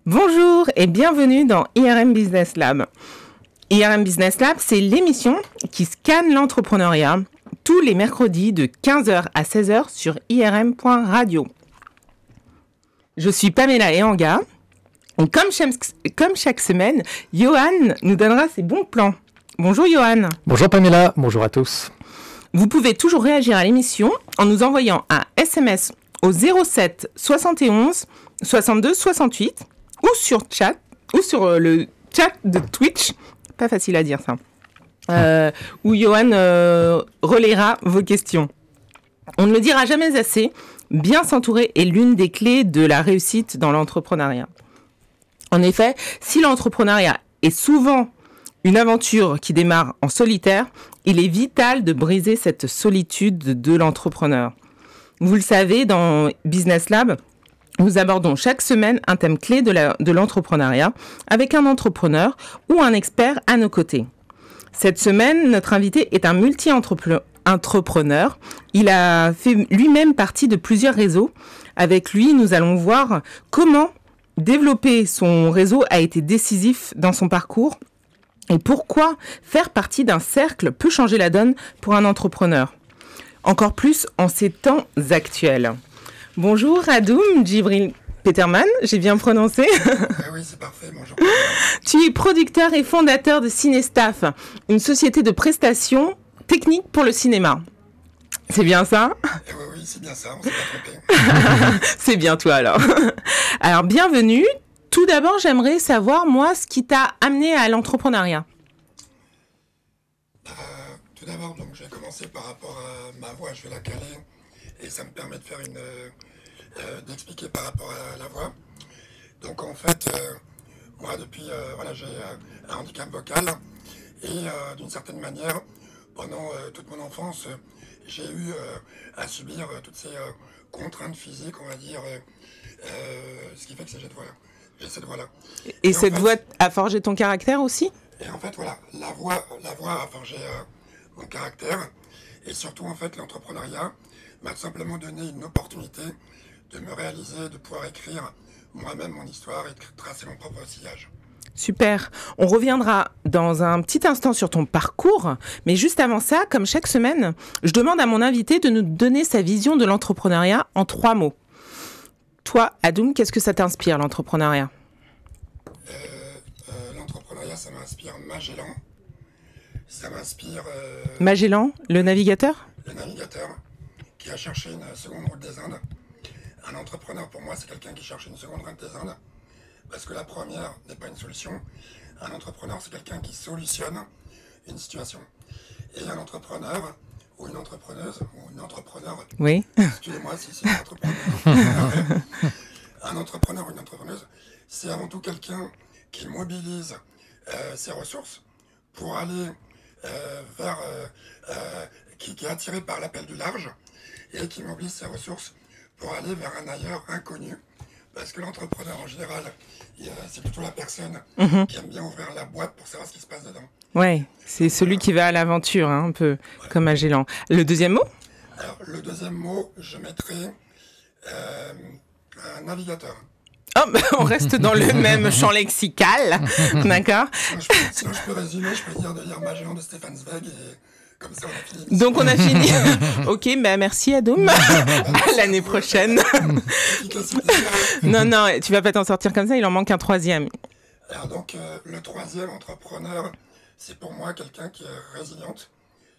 Bonjour et bienvenue dans IRM Business Lab. IRM Business Lab, c'est l'émission qui scanne l'entrepreneuriat tous les mercredis de 15h à 16h sur irm.radio. Je suis Pamela Ehanga et comme chaque semaine, Johan nous donnera ses bons plans. Bonjour Johan. Bonjour Pamela, bonjour à tous. Vous pouvez toujours réagir à l'émission en nous envoyant un SMS au 07 71 62 68 ou sur le chat de Twitch, pas facile à dire ça, où Johan relaiera vos questions. On ne le dira jamais assez, bien s'entourer est l'une des clés de la réussite dans l'entrepreneuriat. En effet, si l'entrepreneuriat est souvent une aventure qui démarre en solitaire, il est vital de briser cette solitude de l'entrepreneur. Vous le savez, dans Business Lab, nous abordons chaque semaine un thème clé de l'entrepreneuriat avec un entrepreneur ou un expert à nos côtés. Cette semaine, notre invité est un multi-entrepreneur. Il a fait lui-même partie de plusieurs réseaux. Avec lui, nous allons voir comment développer son réseau a été décisif dans son parcours et pourquoi faire partie d'un cercle peut changer la donne pour un entrepreneur. Encore plus en ces temps actuels. Bonjour Adoum Djibril Peterman, j'ai bien prononcé. Oui, c'est parfait, bonjour. Tu es producteur et fondateur de Cinestaff, une société de prestations techniques pour le cinéma. C'est bien ça ? Oui, c'est bien ça, on s'est pas trompé. C'est bien toi alors. Alors bienvenue. Tout d'abord, j'aimerais savoir, moi, ce qui t'a amené à l'entrepreneuriat. Tout d'abord, donc, je vais commencer par rapport à ma voix, je vais la caler. Et ça me permet de faire d'expliquer par rapport à la voix. Donc en fait, moi depuis, j'ai un handicap vocal et d'une certaine manière, pendant toute mon enfance, j'ai eu à subir toutes ces contraintes physiques, on va dire, ce qui fait que j'ai cette voix-là. Et cette voix a forgé ton caractère aussi ? Et en fait, voilà, la voix a forgé mon caractère et surtout en fait l'entrepreneuriat m'a tout simplement donné une opportunité de me réaliser, de pouvoir écrire moi-même mon histoire et de tracer mon propre sillage. Super. On reviendra dans un petit instant sur ton parcours, mais juste avant ça, comme chaque semaine, je demande à mon invité de nous donner sa vision de l'entrepreneuriat en 3 mots. Toi, Adoum, qu'est-ce que ça t'inspire, l'entrepreneuriat ? L'entrepreneuriat, ça m'inspire Magellan. Ça m'inspire... Magellan, le navigateur ? Le navigateur qui a cherché une seconde route des Indes. Un entrepreneur, pour moi, c'est quelqu'un qui cherche une seconde route des Indes, parce que la première n'est pas une solution. Un entrepreneur, c'est quelqu'un qui solutionne une situation. Et un entrepreneur, ou une entrepreneuse, ou une entrepreneur... Oui. Excusez-moi si c'est une entrepreneur. Un entrepreneur ou une entrepreneuse, c'est avant tout quelqu'un qui mobilise ses ressources pour aller qui est attiré par l'appel du large, et qui mobilise ses ressources pour aller vers un ailleurs inconnu. Parce que l'entrepreneur, en général, c'est plutôt la personne qui aime bien ouvrir la boîte pour savoir ce qui se passe dedans. Ouais, c'est celui qui va à l'aventure, un peu, comme Magellan. Le deuxième mot ? Alors, le deuxième mot, je mettrai un navigateur. Oh, on reste dans le même champ lexical, d'accord ? Sinon, je peux résumer, je peux dire de lire Magellan de Stefan Zweig et... Comme ça, on a fini. Donc, on a fini. Ok, merci Adoum. À l'année prochaine. Non, tu vas pas t'en sortir comme ça, il en manque un 3e. Alors donc, le 3e entrepreneur, c'est pour moi quelqu'un qui est résiliente.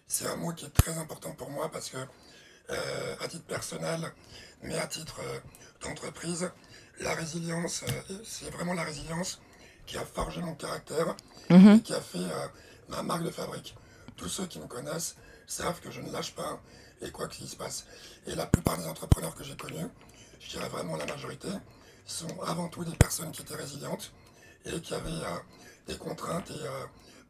C'est un mot qui est très important pour moi parce que, à titre personnel, mais à titre d'entreprise, la résilience, c'est vraiment la résilience qui a forgé mon caractère et qui a fait ma marque de fabrique. Tous ceux qui me connaissent savent que je ne lâche pas et quoi qu'il se passe. Et la plupart des entrepreneurs que j'ai connus, je dirais vraiment la majorité, sont avant tout des personnes qui étaient résilientes et qui avaient des contraintes et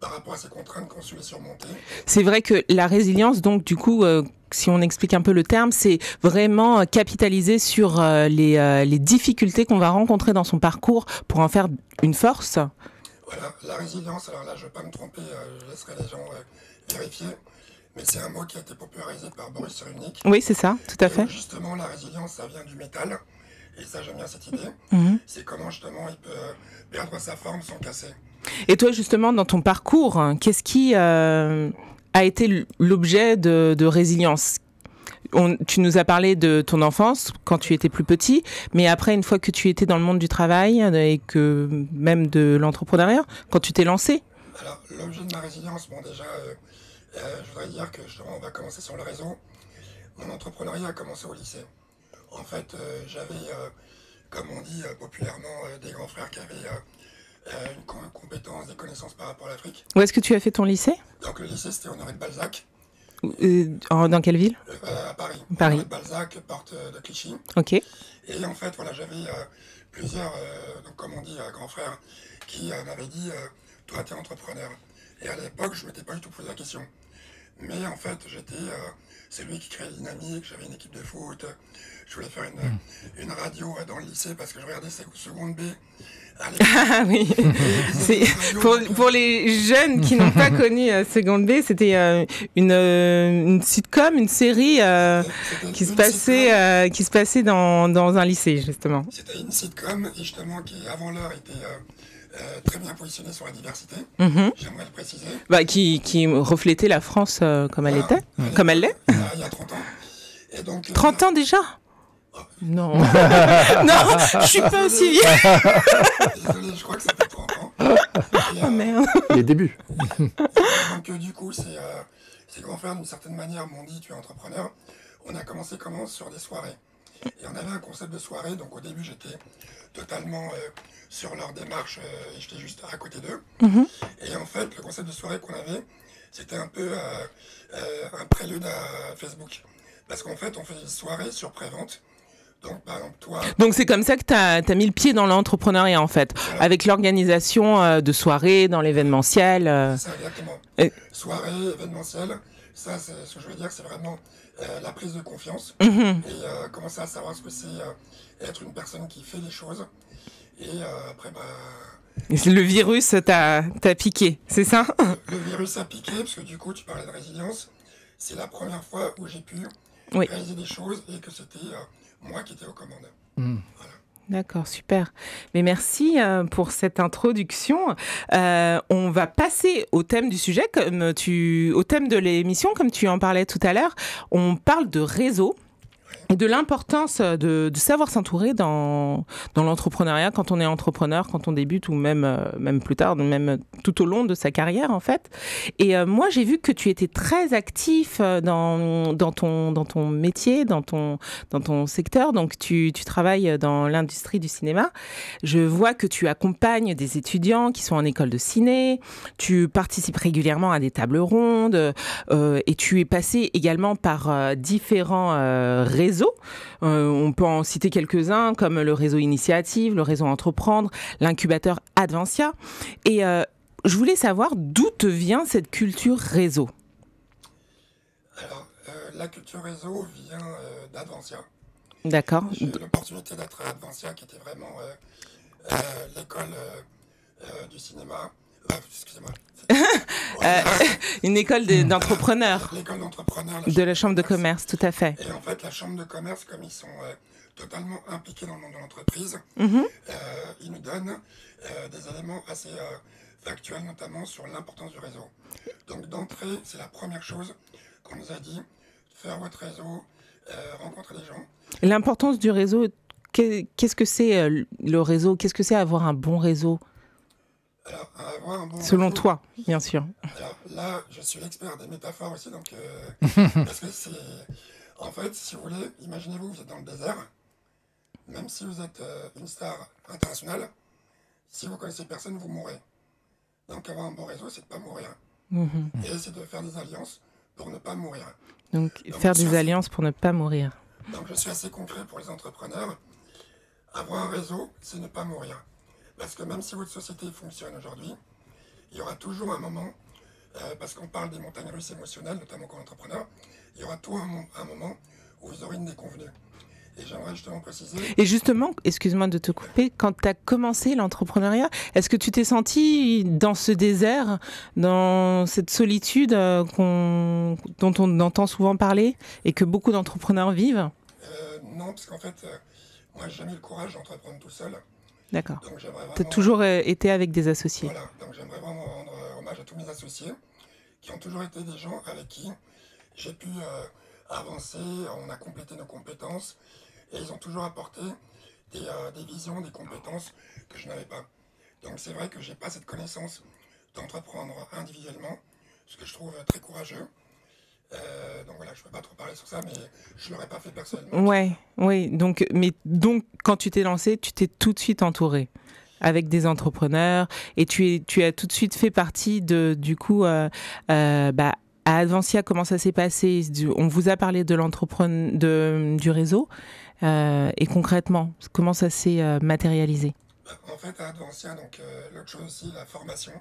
par rapport à ces contraintes qu'on su les surmonter. C'est vrai que la résilience, donc du coup, si on explique un peu le terme, c'est vraiment capitaliser sur les difficultés qu'on va rencontrer dans son parcours pour en faire une force. Voilà, la résilience, alors là je ne vais pas me tromper, je laisserai les gens vérifier, mais c'est un mot qui a été popularisé par Boris Cyrulnik. Oui, c'est ça, tout à fait. Justement, la résilience, ça vient du métal, Et ça, j'aime bien cette idée. C'est comment justement il peut perdre sa forme sans casser. Et toi, justement, dans ton parcours, qu'est-ce qui a été l'objet de résilience? Tu nous as parlé de ton enfance quand tu étais plus petit, mais après, une fois que tu étais dans le monde du travail et que même de l'entrepreneuriat, quand tu t'es lancé? Alors, l'objet de ma résilience, bon déjà, je voudrais dire que justement, on va commencer sur le réseau. Mon entrepreneuriat a commencé au lycée. En fait, j'avais, comme on dit populairement, des grands frères qui avaient une compétence, des connaissances par rapport à l'Afrique. Où est-ce que tu as fait ton lycée? Donc le lycée, c'était Honoré de Balzac. Dans quelle ville? À Paris. Paris. Honoré de Balzac, porte de Clichy. Ok. Et en fait, voilà, j'avais plusieurs, donc, comme on dit, grands frères qui m'avaient dit toi, tu es entrepreneur. Et à l'époque, je ne m'étais pas du tout posé la question. Mais en fait, j'étais celui qui créait la dynamique, j'avais une équipe de foot, je voulais faire une radio dans le lycée parce que je regardais seconde B. Ah oui, c'est pour les jeunes qui n'ont pas connu Seconde B, c'était une sitcom, une série qui se passait dans un lycée justement. C'était une sitcom et justement qui avant l'heure était très bien positionnée sur la diversité. J'aimerais le préciser. Bah, qui reflétait la France comme elle était, comme elle l'est. Il y a 30 ans. Et donc, 30 ans déjà? Non, non, je suis pas aussi vieille. Désolé, je crois que ça fait 30 ans. Oh merde. Les débuts. Donc du coup, ces grands frères, d'une certaine manière, m'ont dit, tu es entrepreneur. On a commencé comment? Sur des soirées. Et on avait un concept de soirée, donc au début, j'étais totalement sur leur démarche, et j'étais juste à côté d'eux. Et en fait, le concept de soirée qu'on avait, c'était un peu un prélude à Facebook. Parce qu'en fait, on faisait des soirées sur pré-vente. Donc, par exemple, toi... Donc, c'est comme ça que tu as mis le pied dans l'entrepreneuriat, en fait, voilà. Avec l'organisation de soirées, dans l'événementiel. C'est ça, exactement. Soirée, événementiel, ça, ce que je veux dire, c'est vraiment la prise de confiance. Et commencer à savoir ce que c'est être une personne qui fait les choses. Et après, le virus t'a piqué, c'est ça? Le virus a piqué, parce que du coup, tu parlais de résilience. C'est la première fois où j'ai pu réaliser des choses et que c'était... moi qui étais aux commandes. Voilà. D'accord, super. Mais merci pour cette introduction. On va passer au thème du sujet, au thème de l'émission, comme tu en parlais tout à l'heure. On parle de réseau. Et de l'importance de savoir s'entourer dans l'entrepreneuriat quand on est entrepreneur, quand on débute ou même plus tard, même tout au long de sa carrière en fait. Et moi j'ai vu que tu étais très actif dans ton métier, dans ton secteur. Donc tu travailles dans l'industrie du cinéma. Je vois que tu accompagnes des étudiants qui sont en école de ciné. Tu participes régulièrement à des tables rondes et tu es passé également par différents réseaux. On peut en citer quelques-uns comme le réseau Initiative, le réseau Entreprendre, l'incubateur Advancia. Et je voulais savoir d'où te vient cette culture réseau. Alors, la culture réseau vient d'Advancia. D'accord. J'ai eu l'opportunité d'être à Advancia, qui était vraiment l'école du cinéma. Excusez-moi. Une école d'entrepreneurs. L'école d'entrepreneurs. De la chambre de commerce, tout à fait. Et en fait, la chambre de commerce, comme ils sont totalement impliqués dans le monde de l'entreprise, ils nous donnent des éléments assez factuels, notamment sur l'importance du réseau. Donc d'entrée, c'est la première chose qu'on nous a dit, faire votre réseau, rencontrer des gens. L'importance du réseau, qu'est-ce que c'est le réseau? Qu'est-ce que c'est avoir un bon réseau? Alors, avoir un bon Selon réseau, toi, bien sûr. Alors là, je suis l'expert des métaphores aussi, donc parce que c'est... En fait, si vous voulez, imaginez-vous, vous êtes dans le désert, même si vous êtes une star internationale, si vous connaissez personne, vous mourrez. Donc avoir un bon réseau, c'est de ne pas mourir. Et c'est de faire des alliances pour ne pas mourir. Donc faire des alliances pour ne pas mourir. Donc je suis assez concret pour les entrepreneurs. Avoir un réseau, c'est ne pas mourir. Parce que même si votre société fonctionne aujourd'hui, il y aura toujours un moment, parce qu'on parle des montagnes russes émotionnelles, notamment comme entrepreneur, il y aura toujours un moment où vous aurez une déconvenue. Et j'aimerais justement préciser... Et justement, excuse-moi de te couper, quand tu as commencé l'entrepreneuriat, est-ce que tu t'es senti dans ce désert, dans cette solitude dont on entend souvent parler et que beaucoup d'entrepreneurs vivent? Non, parce qu'en fait, moi, j'ai jamais eu le courage d'entreprendre tout seul. D'accord. Donc, j'aimerais Tu as vraiment... toujours été avec des associés. Voilà, donc j'aimerais vraiment rendre hommage à tous mes associés qui ont toujours été des gens avec qui j'ai pu avancer, on a complété nos compétences et ils ont toujours apporté des visions, des compétences que je n'avais pas. Donc c'est vrai que j'ai pas cette connaissance d'entreprendre individuellement, ce que je trouve très courageux. Donc voilà, je ne peux pas trop parler sur ça, mais je ne l'aurais pas fait personnellement. Ouais, oui. Donc, quand tu t'es lancé, tu t'es tout de suite entouré avec des entrepreneurs et tu as tout de suite fait partie du coup, à Advansia, comment ça s'est passé? On vous a parlé du réseau et concrètement, comment ça s'est matérialisé? En fait, à Advansia, donc l'autre chose aussi, la formation.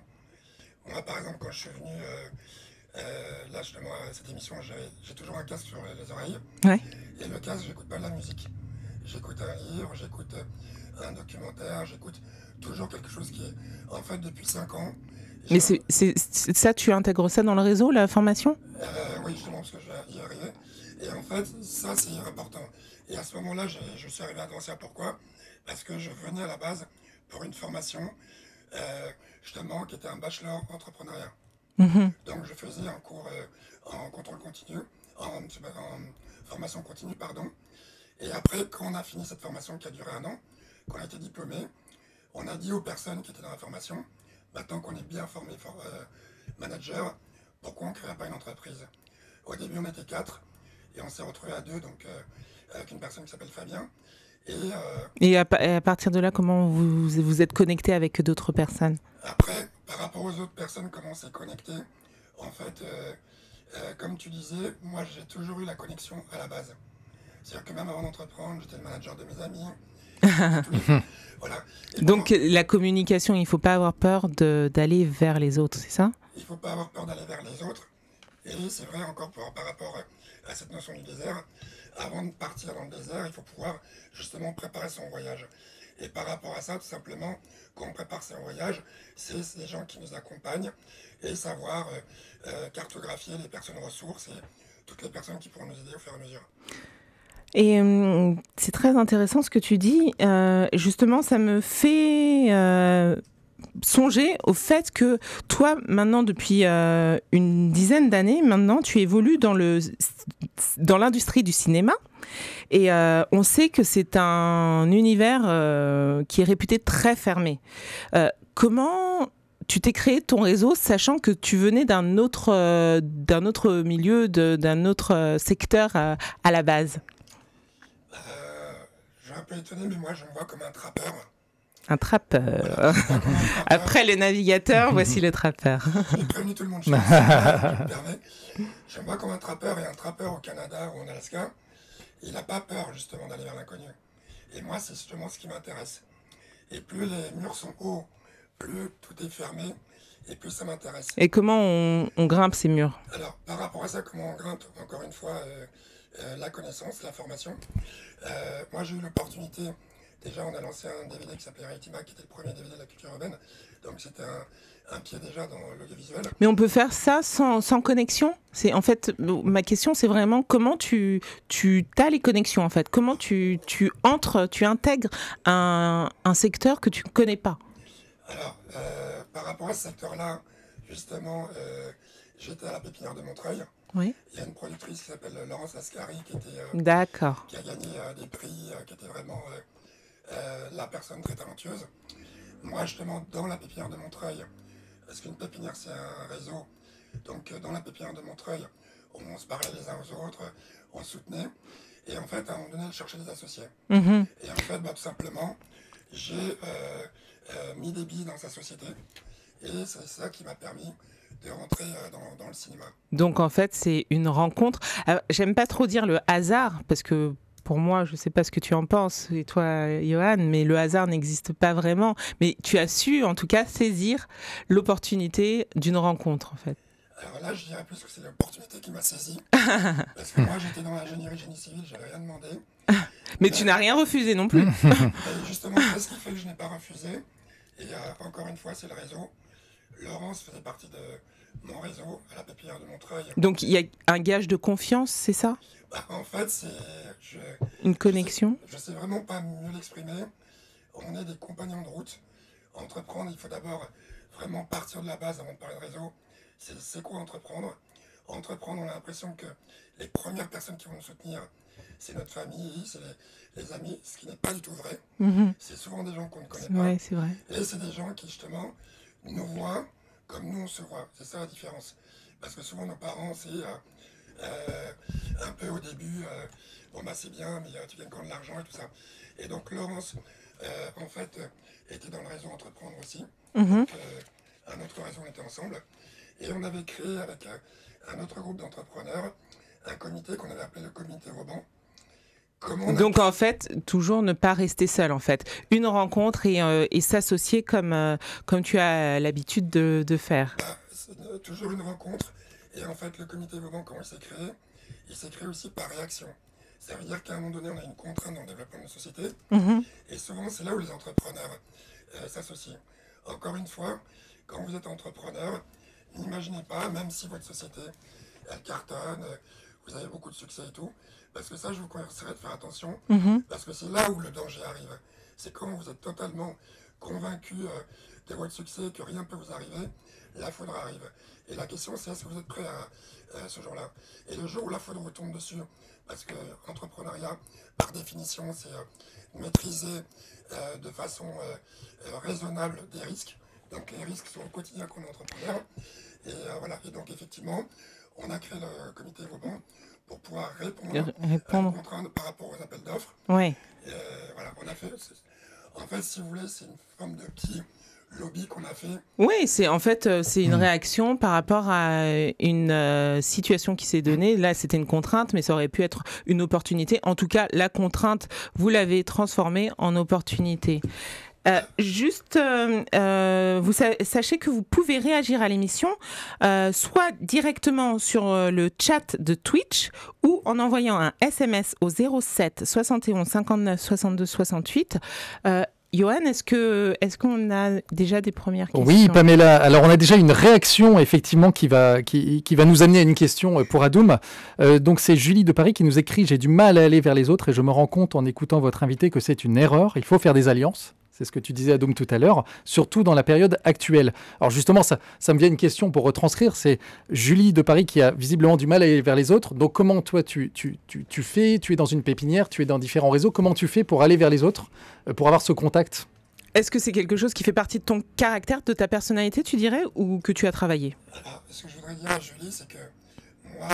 Moi, par exemple, quand je suis venu là, justement, à cette émission, j'ai toujours un casque sur les oreilles. Ouais. Et le casque, j'écoute pas de la musique. J'écoute un livre, j'écoute un documentaire, j'écoute toujours quelque chose qui est... En fait, depuis 5 ans... Mais ça, tu intègres ça dans le réseau, la formation? Oui, justement, parce que je vais y arriver. Et en fait, ça, c'est important. Et à ce moment-là, je suis arrivé à Advansia. Pourquoi? Parce que je venais à la base pour une formation, justement, qui était un bachelor entrepreneuriat. Donc je faisais un cours en contrôle continu, en formation continue, pardon. Et après, quand on a fini cette formation qui a duré 1 an, qu'on a été diplômé, on a dit aux personnes qui étaient dans la formation, maintenant qu'on est bien formé manager, pourquoi on ne créerait pas une entreprise? Au début, on était 4 et on s'est retrouvé à 2, donc avec une personne qui s'appelle Fabien. Et à partir de là, comment vous êtes connecté avec d'autres personnes? Après, par rapport aux autres personnes, comment on s'est connecté? En fait, comme tu disais, moi j'ai toujours eu la connexion à la base. C'est-à-dire que même avant d'entreprendre, j'étais le manager de mes amis. Voilà. Donc la communication, il ne faut pas avoir peur d'aller vers les autres, c'est ça? Il ne faut pas avoir peur d'aller vers les autres. Et c'est vrai encore par rapport à cette notion du désert. Avant de partir dans le désert, il faut pouvoir justement préparer son voyage. Et par rapport à ça, tout simplement, quand on prépare son voyage, c'est les gens qui nous accompagnent et savoir cartographier les personnes ressources et toutes les personnes qui pourront nous aider au fur et à mesure. Et c'est très intéressant ce que tu dis. Justement, ça me fait songer au fait que toi, maintenant, depuis une dizaine d'années, maintenant, tu évolues dans l'industrie du cinéma. Et on sait que c'est un univers qui est réputé très fermé. Comment tu t'es créé ton réseau, sachant que tu venais d'un autre milieu, d'un autre secteur à la base? Je suis un peu étonné, mais moi je me vois comme un trappeur. Un trappeur. Voilà, après les navigateurs, voici le trappeur. J'ai prévenu tout le monde, je me permets. Je me vois comme un trappeur, et un trappeur au Canada ou en Alaska, il n'a pas peur justement d'aller vers l'inconnu. Et moi, c'est justement ce qui m'intéresse. Et plus les murs sont hauts, plus tout est fermé, et plus ça m'intéresse. Et comment on grimpe ces murs? Alors, par rapport à ça, comment on grimpe, encore une fois, la connaissance, la formation. Moi, j'ai eu l'opportunité, déjà, on a lancé un DVD qui s'appelait Raitima, qui était le premier DVD de la culture urbaine. Donc, c'était un pied déjà dans l'audiovisuel. Mais on peut faire ça sans connexion? En fait, ma question, c'est vraiment comment tu as les connexions, en fait. Comment tu intègres un secteur que tu ne connais pas? Alors, par rapport à ce secteur-là, justement, j'étais à la Pépinière de Montreuil. Oui. Il y a une productrice qui s'appelle Laurence Lascari qui a gagné des prix, qui était vraiment la personne très talentueuse. Moi, justement, dans la Pépinière de Montreuil, parce qu'une pépinière, c'est un réseau, donc dans la Pépinière de Montreuil, on se parlait les uns aux autres, on se soutenait, et en fait, à un moment donné, elle cherchait des associés. Et en fait, tout simplement, j'ai mis des billes dans sa société, et c'est ça qui m'a permis de rentrer dans le cinéma. Donc en fait, c'est une rencontre. J'aime pas trop dire le hasard, parce que pour moi, je sais pas ce que tu en penses, et toi, Johan, mais le hasard n'existe pas vraiment. Mais tu as su, en tout cas, saisir l'opportunité d'une rencontre, en fait. Alors là, je dirais plus que c'est l'opportunité qui m'a saisi. Parce que moi, j'étais dans l'ingénierie génie civil, j'avais rien demandé. Mais tu n'as rien refusé non plus. Et justement, c'est ce qui fait que je n'ai pas refusé. Et encore une fois, c'est le réseau. Laurence faisait partie mon réseau à la Pépinière de Montreuil. Donc il y a un gage de confiance, c'est ça? En fait, c'est... Une connexion? Je sais vraiment pas mieux l'exprimer. On est des compagnons de route. Entreprendre, il faut d'abord vraiment partir de la base avant de parler de réseau. C'est quoi entreprendre? Entreprendre, on a l'impression que les premières personnes qui vont nous soutenir, c'est notre famille, c'est les amis, ce qui n'est pas du tout vrai. C'est souvent des gens qu'on ne connaît pas. Ouais, c'est vrai. Et c'est des gens qui, justement, nous voient comme nous on se voit. C'est ça la différence. Parce que souvent, nos parents, c'est un peu au début, bon bah c'est bien, mais tu gagnes quand de l'argent et tout ça. Et donc, Laurence, en fait, était dans le réseau Entreprendre aussi. Donc, un autre réseau, on était ensemble. Et on avait créé avec un autre groupe d'entrepreneurs un comité qu'on avait appelé le comité Vauban. Donc en fait, toujours ne pas rester seul en fait. Une rencontre et s'associer comme tu as l'habitude de faire. C'est toujours une rencontre. Et en fait, le comité Vauban, quand il s'est créé aussi par réaction. Ça veut dire qu'à un moment donné, on a une contrainte dans le développement de la société. Et souvent, c'est là où les entrepreneurs s'associent. Encore une fois, quand vous êtes entrepreneur, n'imaginez pas, même si votre société, elle cartonne, vous avez beaucoup de succès et tout, parce que ça, je vous conseillerais de faire attention, parce que c'est là où le danger arrive. C'est quand vous êtes totalement convaincu de votre succès, que rien ne peut vous arriver, la foudre arrive. Et la question, c'est est-ce que vous êtes prêt à ce jour-là? Et le jour où la foudre vous tombe dessus, parce que l'entrepreneuriat, par définition, c'est maîtriser de façon raisonnable des risques. Donc les risques sont au quotidien qu'on est entrepreneur. Et voilà. Et donc effectivement, on a créé le comité Vauban pour pouvoir répondre à une contrainte par rapport aux appels d'offres. Ouais. Voilà, on a fait. En fait, si vous voulez, c'est une forme de petit lobby qu'on a fait. Oui, c'est une réaction par rapport à une situation qui s'est donnée. Là, c'était une contrainte, mais ça aurait pu être une opportunité. En tout cas, la contrainte, vous l'avez transformée en opportunité. Sachez que vous pouvez réagir à l'émission soit directement sur le chat de Twitch ou en envoyant un SMS au 07 71 59 62 68. Johan, est-ce qu'on a déjà des premières questions? Oui, Pamela. Alors, on a déjà une réaction, effectivement, qui va nous amener à une question pour Adoum. Donc, c'est Julie de Paris qui nous écrit « J'ai du mal à aller vers les autres et je me rends compte en écoutant votre invité que c'est une erreur. Il faut faire des alliances. » C'est ce que tu disais, Adoum, tout à l'heure, surtout dans la période actuelle. Alors justement, ça me vient une question pour retranscrire. C'est Julie de Paris qui a visiblement du mal à aller vers les autres. Donc comment toi, tu fais? Tu es dans une pépinière, tu es dans différents réseaux. Comment tu fais pour aller vers les autres, pour avoir ce contact? Est-ce que c'est quelque chose qui fait partie de ton caractère, de ta personnalité, tu dirais, ou que tu as travaillé? Alors, ce que je voudrais dire à Julie, c'est que moi,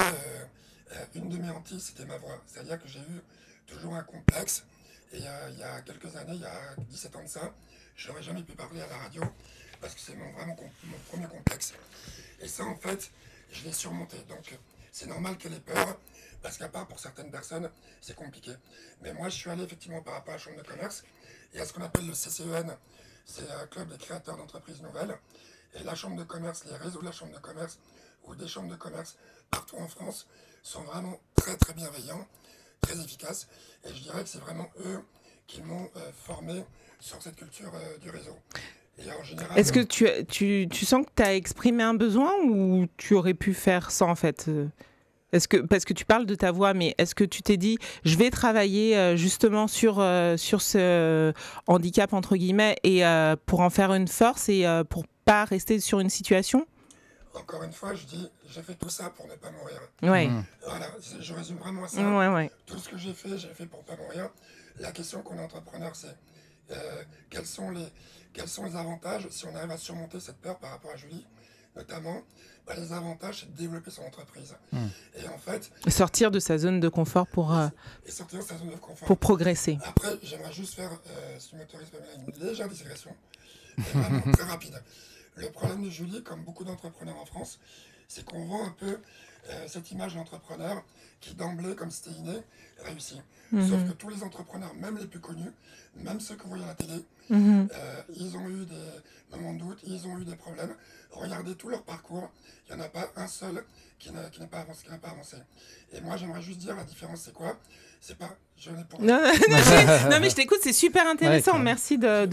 une de mes hantises, c'était ma voix. C'est-à-dire que j'ai eu toujours un complexe. Et il y a quelques années, il y a 17 ans de ça, je n'aurais jamais pu parler à la radio parce que c'est vraiment mon premier complexe. Et ça, en fait, je l'ai surmonté. Donc, c'est normal qu'elle ait peur parce qu'à part pour certaines personnes, c'est compliqué. Mais moi, je suis allé effectivement par rapport à la Chambre de commerce et à ce qu'on appelle le CCEN, c'est un club des créateurs d'entreprises nouvelles. Et la Chambre de commerce, les réseaux de la Chambre de commerce ou des chambres de commerce partout en France sont vraiment très très bienveillants, très efficace, et je dirais que c'est vraiment eux qui m'ont formé sur cette culture du réseau. Et en général, est-ce que tu sens que tu as exprimé un besoin ou tu aurais pu faire sans en fait? Parce que tu parles de ta voix, mais est-ce que tu t'es dit je vais travailler justement sur ce handicap entre guillemets et pour en faire une force et pour pas rester sur une situation? Encore une fois, je dis, j'ai fait tout ça pour ne pas mourir. Ouais. Voilà, je résume vraiment à ça. Ouais. Tout ce que j'ai fait pour ne pas mourir. La question qu'on est entrepreneur, c'est quels sont les avantages si on arrive à surmonter cette peur par rapport à Julie, notamment. Les avantages, c'est de développer son entreprise. Et en fait... Sortir de sa zone de confort pour progresser. Après, j'aimerais juste faire, si tu m'autorises, une légère digression, vraiment très rapide. Le problème de Julie, comme beaucoup d'entrepreneurs en France, c'est qu'on vend un peu cette image d'entrepreneur qui d'emblée, comme c'était inné, réussit. Sauf que tous les entrepreneurs, même les plus connus, même ceux que vous voyez à la télé, ils ont eu des moments de doute, ils ont eu des problèmes. Regardez tout leur parcours, il n'y en a pas un seul qui n'a pas avancé. Et moi, j'aimerais juste dire, la différence, c'est quoi? C'est pas... Non, mais je t'écoute, c'est super intéressant. Merci de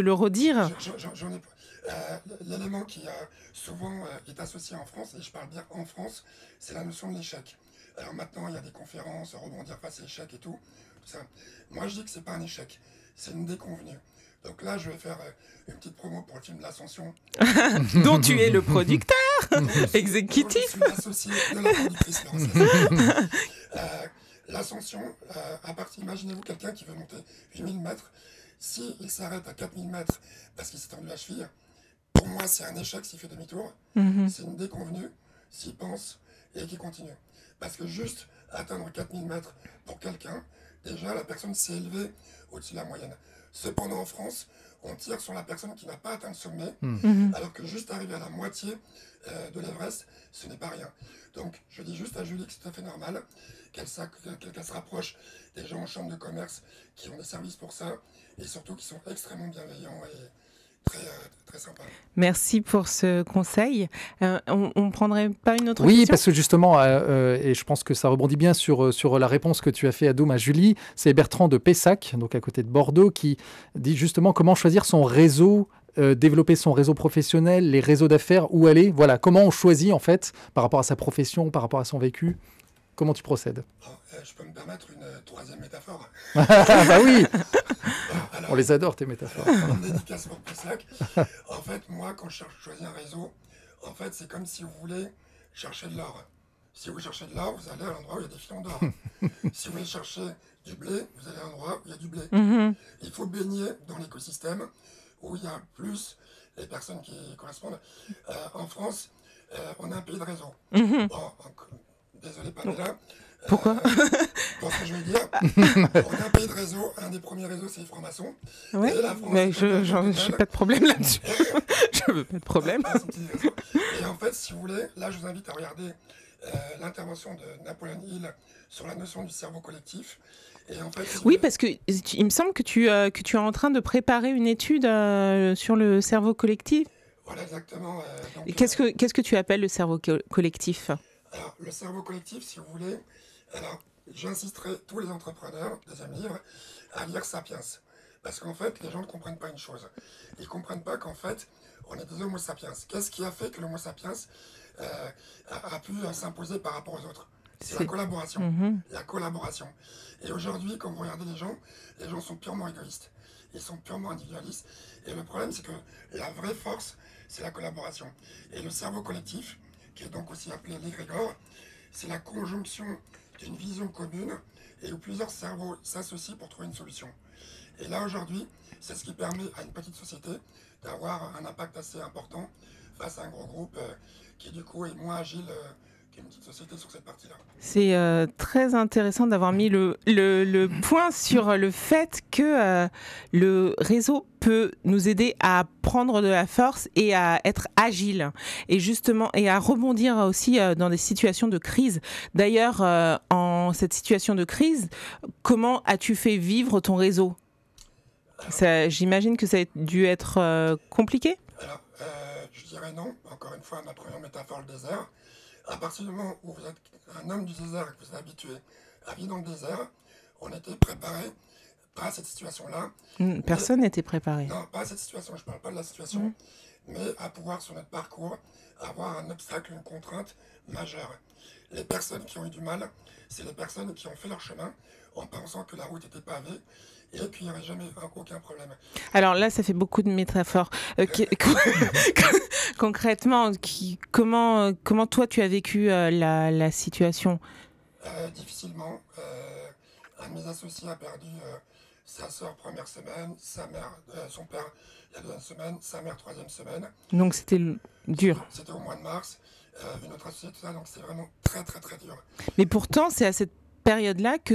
le redire. L'élément qui souvent est associé en France, et je parle bien en France, c'est la notion de l'échec. Alors maintenant, il y a des conférences, rebondir face à l'échec et tout ça. Moi, je dis que c'est pas un échec, c'est une déconvenue. Donc là, je vais faire une petite promo pour le film de l'Ascension. Dont tu es le producteur exécutif. Je suis l'associé de la productrice. L'Ascension, imaginez-vous quelqu'un qui veut monter 8000 mètres. S'il s'arrête à 4000 mètres parce qu'il s'est tendu la cheville, pour moi, c'est un échec s'il fait demi-tour. C'est une déconvenue s'il pense et qu'il continue. Parce que juste atteindre 4000 mètres pour quelqu'un, déjà, la personne s'est élevée au-dessus de la moyenne. Cependant, en France, on tire sur la personne qui n'a pas atteint le sommet, alors que juste arriver à la moitié de l'Everest, ce n'est pas rien. Donc, je dis juste à Julie que c'est tout à fait normal qu'elle se rapproche des gens en chambre de commerce qui ont des services pour ça, et surtout qui sont extrêmement bienveillants et très sympas. Merci pour ce conseil. On ne prendrait pas une autre Oui, question ? parce que justement, et je pense que ça rebondit bien sur la réponse que tu as fait, Adoum, à Julie, c'est Bertrand de Pessac, donc à côté de Bordeaux, qui dit justement comment choisir son réseau, développer son réseau professionnel, les réseaux d'affaires, où aller. Voilà, comment on choisit en fait, par rapport à sa profession, par rapport à son vécu. Comment tu procèdes ? Je peux me permettre une troisième métaphore. Bah oui. Alors, on les adore, tes métaphores. Une dédicace pour Pessac. En fait, moi, quand je choisis un réseau, en fait, c'est comme si vous voulez chercher de l'or. Si vous cherchez de l'or, vous allez à l'endroit où il y a des filons d'or. Si vous voulez chercher du blé, vous allez à l'endroit où il y a du blé. Il faut baigner dans l'écosystème où il y a plus les personnes qui correspondent. En France, on a un pays de réseau. Bon, désolé, Pamela. Pourquoi Pour ce que je veux dire, on a un pays de réseau. Un des premiers réseaux, c'est les francs-maçons. Ouais, mais je n'ai pas de problème là-dessus. Je veux pas de problème. Et en fait, si vous voulez, là, je vous invite à regarder l'intervention de Napoléon Hill sur la notion du cerveau collectif. Et en fait, oui, parce que il me semble que tu es en train de préparer une étude sur le cerveau collectif. Voilà, exactement. Qu'est-ce que tu appelles le cerveau collectif ? Alors, le cerveau collectif, si vous voulez, alors j'insisterai tous les entrepreneurs, deuxième livre, à lire Sapiens. Parce qu'en fait, les gens ne comprennent pas une chose. Ils ne comprennent pas qu'en fait, on est des homo sapiens. Qu'est-ce qui a fait que l'homo sapiens a pu s'imposer par rapport aux autres ? C'est la collaboration. La collaboration. Et aujourd'hui, quand vous regardez les gens sont purement égoïstes. Ils sont purement individualistes. Et le problème, c'est que la vraie force, c'est la collaboration. Et le cerveau collectif, qui est donc aussi appelé l'égrégore, c'est la conjonction d'une vision commune et où plusieurs cerveaux s'associent pour trouver une solution. Et là, aujourd'hui, c'est ce qui permet à une petite société d'avoir un impact assez important face à un gros groupe qui, du coup, est moins agile qu'une petite société sur cette partie-là. C'est très intéressant d'avoir mis le point sur le fait que le réseau peut nous aider à prendre de la force et à être agile et justement et à rebondir aussi dans des situations de crise. D'ailleurs, en cette situation de crise, comment as-tu fait vivre ton réseau ? J'imagine que ça a dû être compliqué ? Alors, je dirais non. Encore une fois, ma première métaphore, le désert. À partir du moment où vous êtes un homme du désert et que vous êtes habitué à vivre dans le désert, on était préparé pas à cette situation-là. Personne n'était préparé. Non, pas à cette situation. Je ne parle pas de la situation, mais à pouvoir, sur notre parcours, avoir un obstacle, une contrainte majeure. Les personnes qui ont eu du mal, c'est les personnes qui ont fait leur chemin en pensant que la route était pavée et qu'il n'y aurait jamais aucun problème. Alors là, ça fait beaucoup de métaphores. Concrètement, comment toi tu as vécu la situation ? Difficilement. Un de mes associés a perdu sa sœur première semaine, sa mère, son père la deuxième semaine, sa mère troisième semaine. Donc c'était dur. C'était au mois de mars. Une autre associée, tout ça, donc c'est vraiment très très très dur. Mais pourtant, c'est à cette période-là que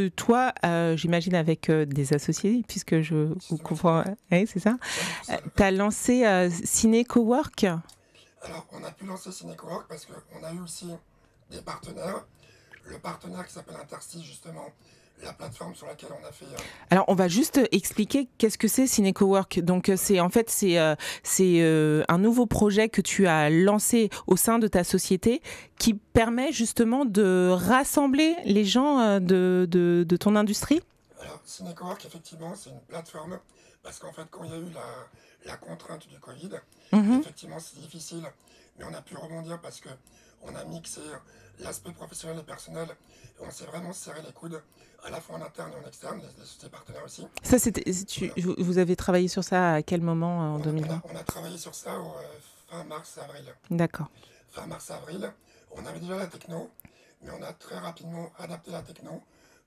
toi, j'imagine avec des associés, puisque je comprends, c'est ça, tu as lancé Ciné Cowork. Alors, on a pu lancer Ciné Cowork parce qu'on a eu aussi des partenaires. Le partenaire qui s'appelle Interstice, justement, la plateforme sur laquelle on a fait... Alors, on va juste expliquer qu'est-ce que c'est Ciné Cowork. Donc, c'est un nouveau projet que tu as lancé au sein de ta société qui permet justement de rassembler les gens de ton industrie. Alors, Cinecowork, effectivement, c'est une plateforme, parce qu'en fait, quand il y a eu la contrainte du Covid, effectivement, c'est difficile, mais on a pu rebondir parce que on a mixé l'aspect professionnel et personnel, et on s'est vraiment serré les coudes, à la fois en interne et en externe, les sociétés partenaires aussi. Ça, Voilà. vous avez travaillé sur ça à quel moment en 2020? On a travaillé sur ça au fin mars-avril. D'accord. Fin mars-avril, on avait déjà la techno, mais on a très rapidement adapté la techno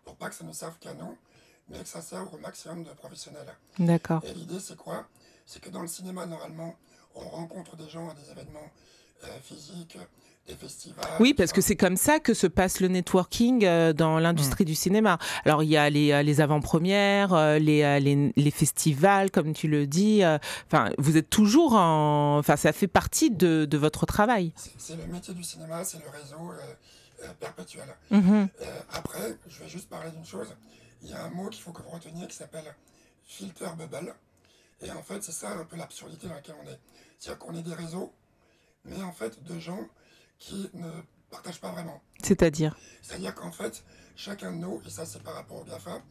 pour pas que ça ne serve qu'à nous, mais que ça serve au maximum de professionnels. D'accord. Et l'idée, c'est quoi? C'est que dans le cinéma, normalement, on rencontre des gens à des événements physiques, des festivals. Oui, parce que c'est comme ça que se passe le networking dans l'industrie du cinéma. Alors, il y a les avant-premières, les festivals, comme tu le dis. Enfin, vous êtes toujours en... Enfin, ça fait partie de votre travail. C'est le métier du cinéma, c'est le réseau perpétuel. Mhm. Après, je vais juste parler d'une chose. Il y a un mot qu'il faut que vous reteniez qui s'appelle filter bubble. Et en fait, c'est ça un peu l'absurdité dans laquelle on est. C'est-à-dire qu'on est des réseaux, mais en fait, de gens qui ne partagent pas vraiment. C'est-à-dire? C'est-à-dire qu'en fait, chacun de nous, et ça c'est par rapport au GAFA,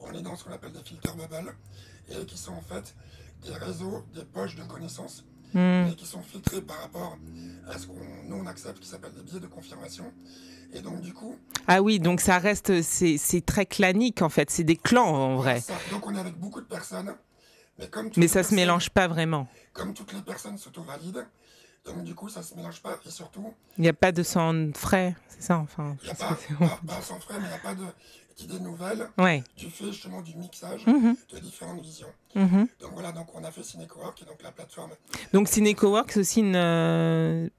on est dans ce qu'on appelle des filter bubble, et qui sont en fait des réseaux, des poches de connaissances, mais qui sont filtrés par rapport à ce qu'on nous on accepte, qui s'appelle des biais de confirmation. Et donc du coup... Ah oui, donc ça reste... C'est très clanique, en fait. C'est des clans, en vrai. Donc on est avec beaucoup de personnes, mais comme Mais ça se mélange pas vraiment. Comme toutes les personnes s'auto-valident, donc du coup ça se mélange pas, et surtout... Il n'y a pas de sang frais, c'est ça, enfin... Il n'y a pas sans frais, mais il n'y a pas d'idées nouvelles. Ouais. Tu fais justement du mixage de différentes visions. Donc voilà, donc on a fait Cinecowork, et donc la plateforme... Donc Cinecowork, c'est aussi une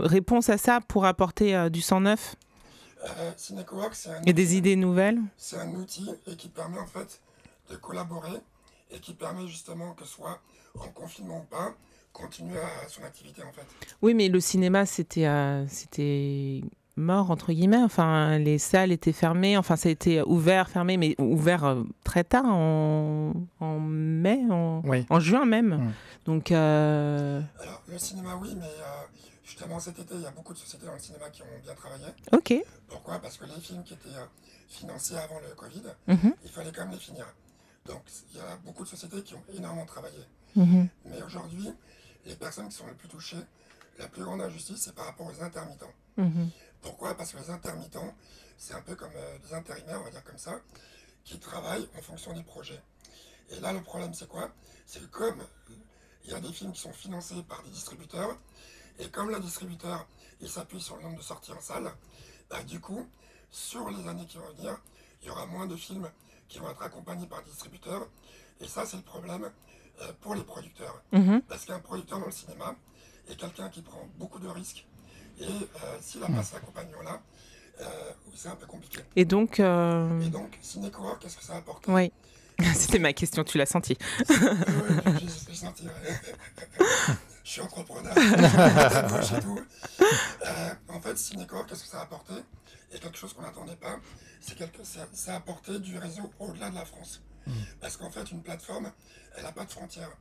réponse à ça pour apporter du sang neuf Cinecowork, c'est un et des idées nouvelles. C'est un outil et qui permet en fait de collaborer et qui permet justement que soit en confinement ou pas, continuer à son activité en fait. Oui, mais le cinéma, c'était mort, entre guillemets. Enfin, les salles étaient fermées. Enfin, ça a été ouvert, fermé, mais ouvert très tard, en mai, en juin même. Donc... Alors, le cinéma, oui, mais justement cet été, il y a beaucoup de sociétés dans le cinéma qui ont bien travaillé. Ok. Pourquoi? Parce que les films qui étaient financés avant le Covid, il fallait quand même les finir. Donc, il y a beaucoup de sociétés qui ont énormément travaillé. Mais aujourd'hui, les personnes qui sont les plus touchées, la plus grande injustice, c'est par rapport aux intermittents. Pourquoi? Parce que les intermittents, c'est un peu comme des intérimaires, on va dire comme ça, qui travaillent en fonction des projets. Et là, le problème, c'est quoi? C'est que comme il y a des films qui sont financés par des distributeurs, et comme le distributeur, il s'appuie sur le nombre de sorties en salle, bah, du coup, sur les années qui vont venir, il y aura moins de films qui vont être accompagnés par des distributeurs. Et ça, c'est le problème pour les producteurs. Parce qu'un producteur dans le cinéma est quelqu'un qui prend beaucoup de risques. Et s'il n'a pas cet accompagnement-là, c'est un peu compliqué. Et donc, Cinecowork, qu'est-ce que ça a apporté? Oui, c'était ma question, tu l'as senti. Oui, j'ai senti. Je suis entrepreneur. Et tout. En fait, Cinecowork, qu'est-ce que ça a apporté? Et quelque chose qu'on n'attendait pas, ça a apporté du réseau au-delà de la France. Parce qu'en fait, une plateforme, elle n'a pas de frontières.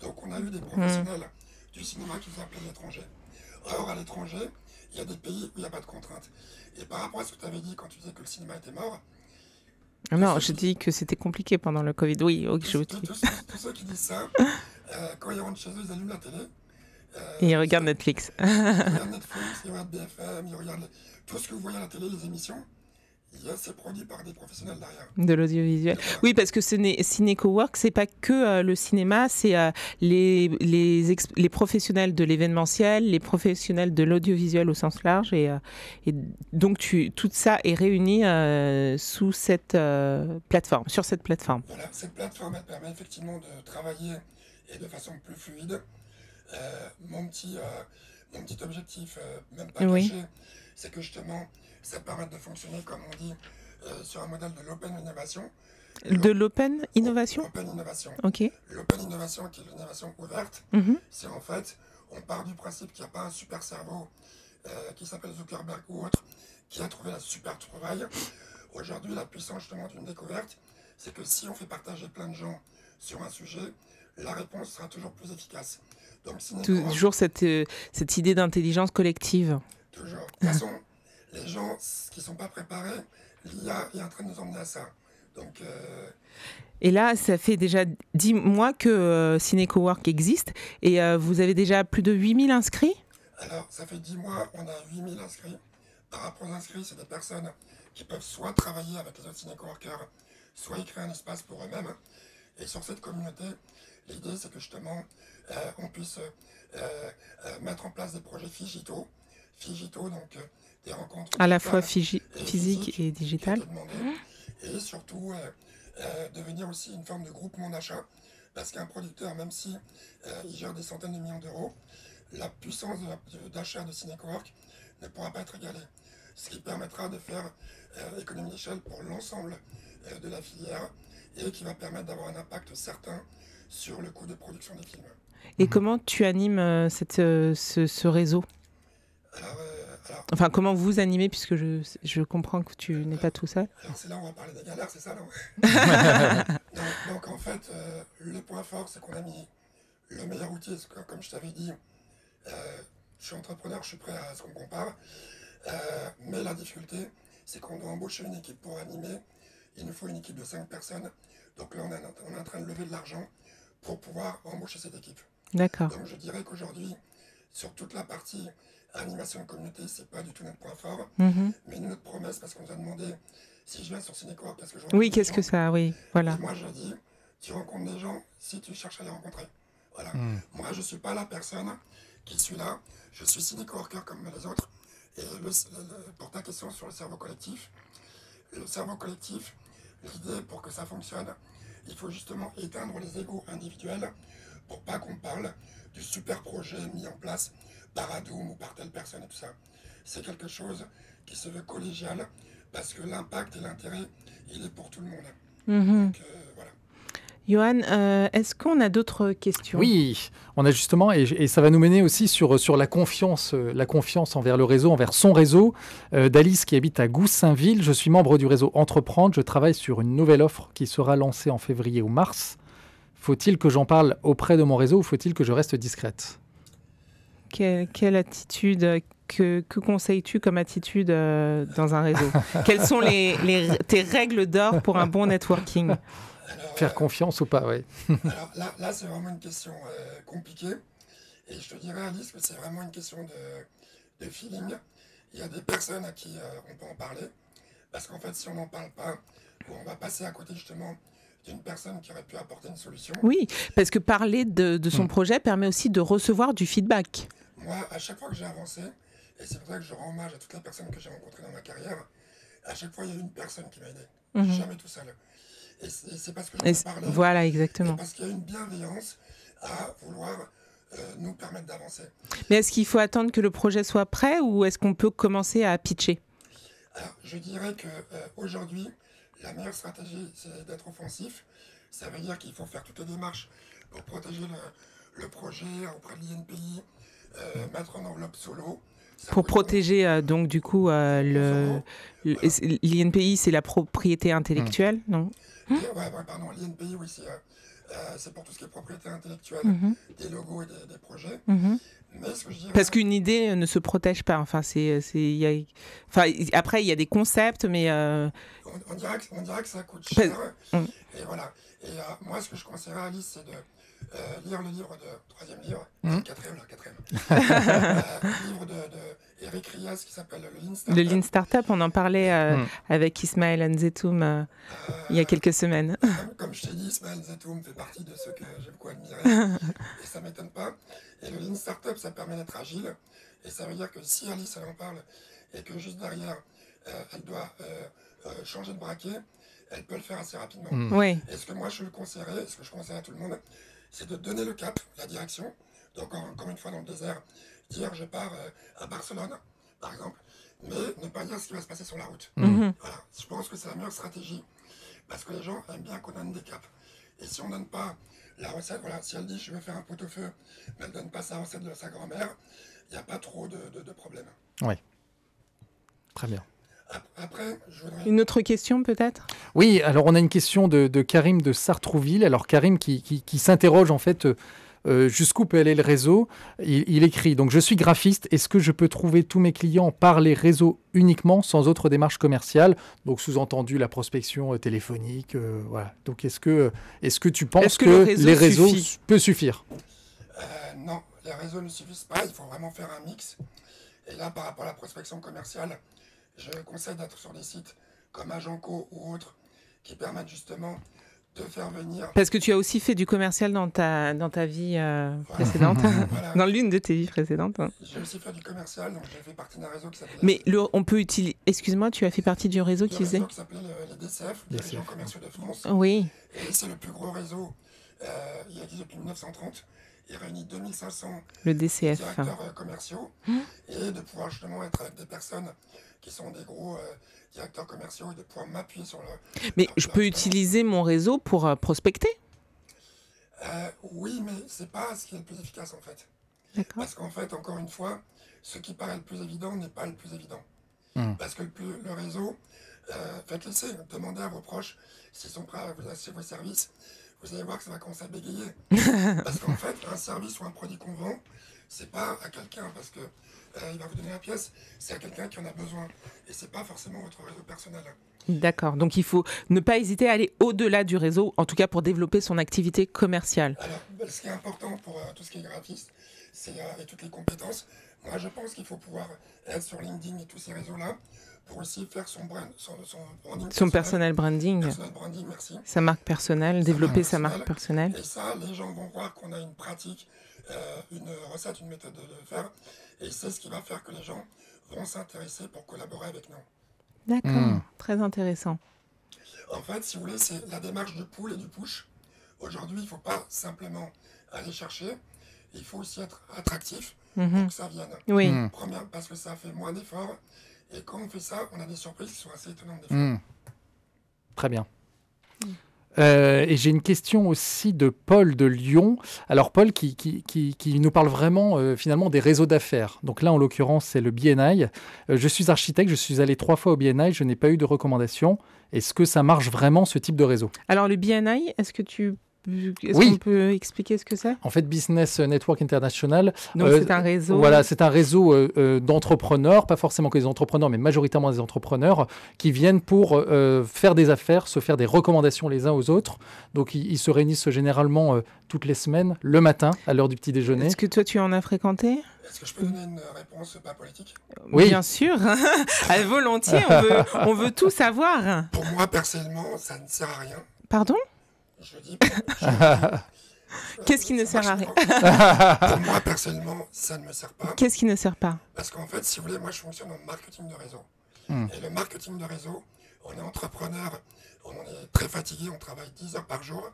Donc on a eu des professionnels du cinéma qui nous appelaient de l'étranger. Or, à l'étranger, il y a des pays où il n'y a pas de contraintes. Et par rapport à ce que tu avais dit quand tu disais que le cinéma était mort... Non, je dis que c'était compliqué pendant le Covid. Oui, ok, je vous dis. Tous ceux qui disent ça, quand ils rentrent chez eux, ils allument la télé. Et ils regardent Netflix. Ils regardent Netflix, ils regardent BFM, ils regardent tout ce que vous voyez à la télé, les émissions. C'est produit par des professionnels derrière. De l'audiovisuel. Oui, parce que Cinecowork, c'est pas que le cinéma, c'est les professionnels de l'événementiel, les professionnels de l'audiovisuel au sens large. Et donc, tout ça est réuni sous cette plateforme, sur cette plateforme. Voilà, cette plateforme, elle permet effectivement de travailler et de façon plus fluide. Mon petit objectif, même pas caché, c'est que justement, ça permet de fonctionner, comme on dit, sur un modèle de l'open innovation. De l'open innovation? Open innovation. Ok. L'open innovation, qui est l'innovation ouverte, c'est en fait, on part du principe qu'il n'y a pas un super cerveau qui s'appelle Zuckerberg ou autre, qui a trouvé la super trouvaille. Aujourd'hui, la puissance justement d'une découverte, c'est que si on fait partager plein de gens sur un sujet, la réponse sera toujours plus efficace. Donc, toujours cette idée d'intelligence collective. Toujours. De toute façon, les gens qui ne sont pas préparés, l'IA est en train de nous emmener à ça. Donc, Et là, ça fait déjà 10 mois que Ciné-Cowork existe et vous avez déjà plus de 8000 inscrits? alors, ça fait 10 mois, on a 8000 inscrits. Par rapport aux inscrits, c'est des personnes qui peuvent soit travailler avec les autres ciné-coworkers, soit y créer un espace pour eux-mêmes. Et sur cette communauté, l'idée, c'est que justement, on puisse mettre en place des projets Figito, donc des rencontres À la fois digitales physique et digitale. qui étaient demandées. Et surtout, devenir aussi une forme de groupement d'achat. Parce qu'un producteur, même si il gère des centaines de millions d'euros, la puissance d'achat de Ciné-Cowork ne pourra pas être égalée. Ce qui permettra de faire économie d'échelle pour l'ensemble de la filière et qui va permettre d'avoir un impact certain sur le coût de production des films. Et comment tu animes ce réseau? Alors, Enfin, comment vous animez, puisque je comprends que tu n'es pas tout seul. alors c'est là où on va parler des galères, c'est ça, non? donc en fait, le point fort, c'est qu'on a mis le meilleur outil, parce que, comme je t'avais dit, je suis entrepreneur, je suis prêt à ce qu'on compare. Mais la difficulté, c'est qu'on doit embaucher une équipe pour animer. Il nous faut une équipe de 5 personnes. Donc là, on est en train de lever de l'argent pour pouvoir embaucher cette équipe. D'accord. Donc je dirais qu'aujourd'hui, sur toute la partie animation de communauté, c'est pas du tout notre point fort. Mais notre promesse, parce qu'on nous a demandé si je viens sur Ciné-Cowork, qu'est-ce que je rencontre Oui, des qu'est-ce gens. que ça? Oui, voilà. Et moi, je dis, tu rencontres des gens si tu cherches à les rencontrer. Voilà. Moi, je suis pas la personne qui suis là. Je suis Ciné-Coworker comme les autres. Et pour ta question sur le cerveau collectif, l'idée pour que ça fonctionne, il faut justement éteindre les égos individuels pour pas qu'on parle du super projet mis en place par Adoum ou par telle personne et tout ça. C'est quelque chose qui se veut collégial parce que l'impact et l'intérêt, il est pour tout le monde. Donc voilà. Johan, est-ce qu'on a d'autres questions? Oui, on a justement, et ça va nous mener aussi sur la confiance envers le réseau, envers son réseau. D'Alice qui habite à Goussainville. Je suis membre du réseau Entreprendre. Je travaille sur une nouvelle offre qui sera lancée en février ou mars. Faut-il que j'en parle auprès de mon réseau ou faut-il que je reste discrète? Quelle attitude, que conseilles-tu comme attitude dans un réseau? Quelles sont tes règles d'or pour un bon networking? Alors, Faire confiance ou pas, oui. alors là c'est vraiment une question compliquée. Et je te dirais, Alice, que c'est vraiment une question de feeling. Il y a des personnes à qui on peut en parler. Parce qu'en fait, si on n'en parle pas, on va passer à côté justement d'une personne qui aurait pu apporter une solution. Oui, parce que parler de son projet permet aussi de recevoir du feedback. Moi, à chaque fois que j'ai avancé, et c'est pour ça que je rends hommage à toutes les personnes que j'ai rencontrées dans ma carrière, à chaque fois, il y a une personne qui m'a aidé. Jamais tout seul. Et c'est parce que je me parlais. Voilà, exactement. Et parce qu'il y a une bienveillance à vouloir nous permettre d'avancer. Mais est-ce qu'il faut attendre que le projet soit prêt ou est-ce qu'on peut commencer à pitcher? Alors, je dirais qu'aujourd'hui, la meilleure stratégie, c'est d'être offensif. Ça veut dire qu'il faut faire toutes les démarches pour protéger le projet auprès de l'INPI, mettre en enveloppe solo. Pour protéger donc du coup l'INPI, c'est la propriété intellectuelle, non? Pardon, l'INPI, oui, c'est pour tout ce qui est propriété intellectuelle, des logos et des projets. Mais ce que je dirais... Parce qu'une idée ne se protège pas. Enfin, après, il y a des concepts, mais... On dirait que ça coûte cher. Et voilà. Et moi, ce que je conseillerais à Alice, c'est de lire le livre troisième livre, quatrième. Livre de Eric Rias qui s'appelle le Lean Startup. Le Lean Startup, on en parlait avec Ismaël Nzetoum il y a quelques semaines. Comme je t'ai dit, Ismaël Nzetoum fait partie de ceux que j'ai beaucoup admirés. Et ça ne m'étonne pas. Et le Lean Startup, ça permet d'être agile. Et ça veut dire que si Alice, elle en parle, et que juste derrière, elle doit changer de braquet, elle peut le faire assez rapidement. Oui. Et ce que moi, je le conseillerais, ce que je conseille à tout le monde, c'est de donner le cap, la direction. Donc, encore une fois, dans le désert, dire je pars à Barcelone, par exemple, mais ne pas dire ce qui va se passer sur la route. Voilà. Je pense que c'est la meilleure stratégie, parce que les gens aiment bien qu'on donne des caps. Et si on ne donne pas la recette, voilà, si elle dit je vais faire un pot-au-feu, mais elle ne donne pas sa recette de sa grand-mère, il n'y a pas trop de problèmes. Oui, très bien. Après, je voudrais... Une autre question peut-être? Oui, alors on a une question de Karim de Sartrouville. Alors Karim qui s'interroge en fait jusqu'où peut aller le réseau. Il écrit, donc je suis graphiste, est-ce que je peux trouver tous mes clients par les réseaux uniquement, sans autre démarche commerciale? Donc sous-entendu la prospection téléphonique, voilà. Donc est-ce que tu penses que les réseaux peuvent suffire? Non, les réseaux ne suffisent pas, il faut vraiment faire un mix. Et là, par rapport à la prospection commerciale, je conseille d'être sur des sites comme Agenco ou autres qui permettent justement de faire venir... Parce que tu as aussi fait du commercial dans ta vie précédente, voilà. Dans l'une de tes vies précédentes. J'ai aussi fait du commercial, donc j'ai fait partie d'un réseau qui s'appelait... Mais on peut utiliser... Excuse-moi, tu as fait partie du réseau qui faisait... qui s'appelait les DCF, les Régions Commerciaux de France. Oui. Et c'est le plus gros réseau, il existe depuis 1930. Il réunit 2500 le DCF. Directeurs commerciaux et de pouvoir justement être avec des personnes qui sont des gros directeurs commerciaux et de pouvoir m'appuyer sur le... Mais je peux utiliser mon réseau pour prospecter? Oui, mais c'est pas ce qui est le plus efficace en fait. D'accord. Parce qu'en fait, encore une fois, ce qui paraît le plus évident n'est pas le plus évident. Parce que le réseau, faites l'essai, demandez à vos proches s'ils sont prêts à vous acheter vos services. Vous allez voir que ça va commencer à bégayer. Parce qu'en fait, un service ou un produit qu'on vend, c'est pas à quelqu'un parce que il va vous donner la pièce, c'est à quelqu'un qui en a besoin. Et c'est pas forcément votre réseau personnel. D'accord. Donc il faut ne pas hésiter à aller au-delà du réseau, en tout cas pour développer son activité commerciale. Alors, ce qui est important pour tout ce qui est graphiste, et toutes les compétences, moi je pense qu'il faut pouvoir être sur LinkedIn et tous ces réseaux-là pour aussi faire son branding. Son personal branding. Personal branding, merci. Sa marque personnelle, développer sa marque personnelle. Et ça, les gens vont voir qu'on a une pratique, une recette, une méthode de le faire. Et c'est ce qui va faire que les gens vont s'intéresser pour collaborer avec nous. D'accord, très intéressant. En fait, si vous voulez, c'est la démarche du pull et du push. Aujourd'hui, il ne faut pas simplement aller chercher, il faut aussi être attractif pour que ça vienne. Oui. Première, parce que ça fait moins d'efforts. Et quand on fait ça, on a des surprises qui sont assez étonnantes des fois. Très bien. Et j'ai une question aussi de Paul de Lyon. Alors Paul qui nous parle vraiment finalement des réseaux d'affaires. Donc là en l'occurrence c'est le BNI. Je suis architecte, je suis allé 3 fois au BNI, je n'ai pas eu de recommandation. Est-ce que ça marche vraiment ce type de réseau? Alors le BNI, est-ce qu'on peut expliquer ce que c'est? En fait, Business Network International. Donc c'est un réseau. Voilà, c'est un réseau d'entrepreneurs, pas forcément que des entrepreneurs, mais majoritairement des entrepreneurs qui viennent pour faire des affaires, se faire des recommandations les uns aux autres. Donc ils se réunissent généralement toutes les semaines, le matin, à l'heure du petit déjeuner. Est-ce que toi tu en as fréquenté? Est-ce que je peux donner une réponse pas politique? Oui. Bien sûr, volontiers, on veut tout savoir. Pour moi, personnellement, ça ne sert à rien. Pardon? Je dis, qu'est-ce qui ne sert à rien? Pour moi, personnellement, ça ne me sert pas. Qu'est-ce qui ne sert pas? Parce qu'en fait, si vous voulez, moi, je fonctionne en marketing de réseau. Et le marketing de réseau, on est entrepreneur, on est très fatigué, on travaille 10 heures par jour.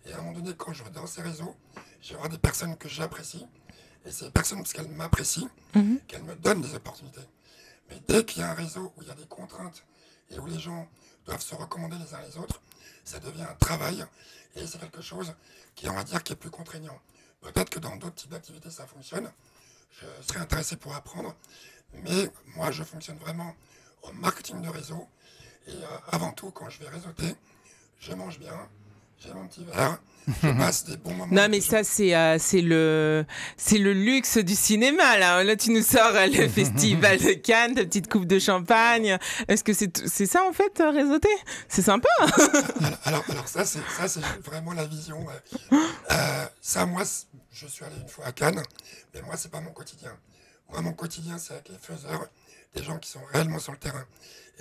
Et à un moment donné, quand je vais dans ces réseaux, je vais voir des personnes que j'apprécie. Et ces personnes, parce qu'elles m'apprécient, qu'elles me donnent des opportunités. Mais dès qu'il y a un réseau où il y a des contraintes et où les gens doivent se recommander les uns les autres, ça devient un travail et c'est quelque chose qui, on va dire, qui est plus contraignant. Peut-être que dans d'autres types d'activités, ça fonctionne. Je serais intéressé pour apprendre. Mais moi, je fonctionne vraiment au marketing de réseau. Et avant tout, quand je vais réseauter, je mange bien, j'ai mon petit verre, je passe des bons moments. Non, mais ça, c'est le luxe du cinéma, là. Là, tu nous sors le festival de Cannes, ta petite coupe de champagne. Est-ce que c'est ça, en fait, réseauter? C'est sympa. alors ça, c'est vraiment la vision. Ça, moi, je suis allé une fois à Cannes, mais moi, c'est pas mon quotidien. Moi, mon quotidien, c'est avec les faiseurs, des gens qui sont réellement sur le terrain.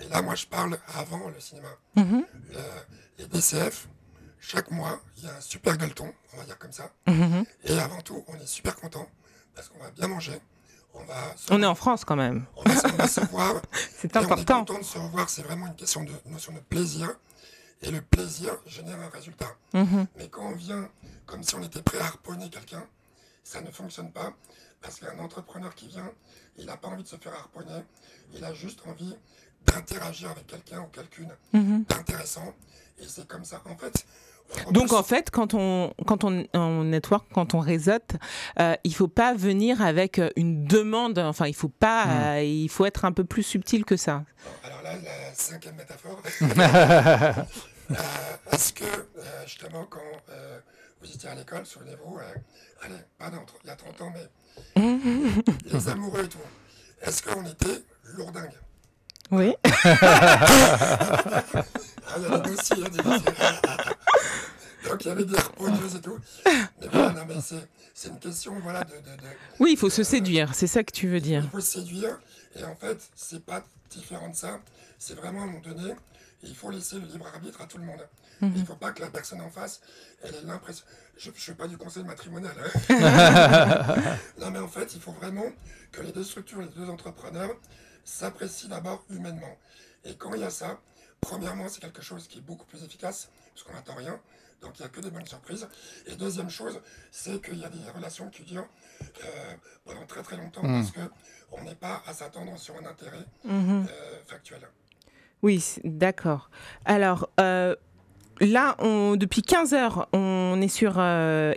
Et là, moi, je parle avant le cinéma. Les DCF, chaque mois, il y a un super gueuleton, on va dire comme ça. Et avant tout, on est super content parce qu'on va bien manger. On est en France quand même. On va se voir. C'est important. On est content de se revoir. C'est vraiment une question de notion de plaisir. Et le plaisir génère un résultat. Mais quand on vient comme si on était prêt à harponner quelqu'un, ça ne fonctionne pas. Parce qu'un entrepreneur qui vient, il n'a pas envie de se faire harponner. Il a juste envie d'interagir avec quelqu'un ou quelqu'une d'intéressant. Et c'est comme ça. En fait, donc en fait, quand on network, quand on réseaute, il faut pas venir avec une demande. Enfin, il faut pas. Il faut être un peu plus subtil que ça. Alors là, la 5e métaphore. Est-ce que justement, quand vous étiez à l'école, souvenez-vous, allez, pas il y a 30 ans, mais les amoureux et tout. Est-ce qu'on était lourdingues? Oui. Il y a des dossiers, donc il y avait des harponneuses et tout. Mais voilà, non, mais c'est une question, voilà, Oui, il faut se séduire, c'est ça que tu veux dire. Il faut se séduire, et en fait, c'est pas différent de ça. C'est vraiment à un moment donné, il faut laisser le libre arbitre à tout le monde. Il ne faut pas que la personne en face, elle ait l'impression... Je ne fais pas du conseil matrimonial. Non, mais en fait, il faut vraiment que les deux structures, les deux entrepreneurs s'apprécient d'abord humainement. Et quand il y a ça, premièrement, c'est quelque chose qui est beaucoup plus efficace, parce qu'on n'attend rien, donc il n'y a que des bonnes surprises. Et deuxième chose, c'est qu'il y a des relations qui durent pendant très très longtemps, parce qu'on n'est pas à s'attendre sur un intérêt factuel. Oui, d'accord. Alors... Là, depuis 15 heures, on est sur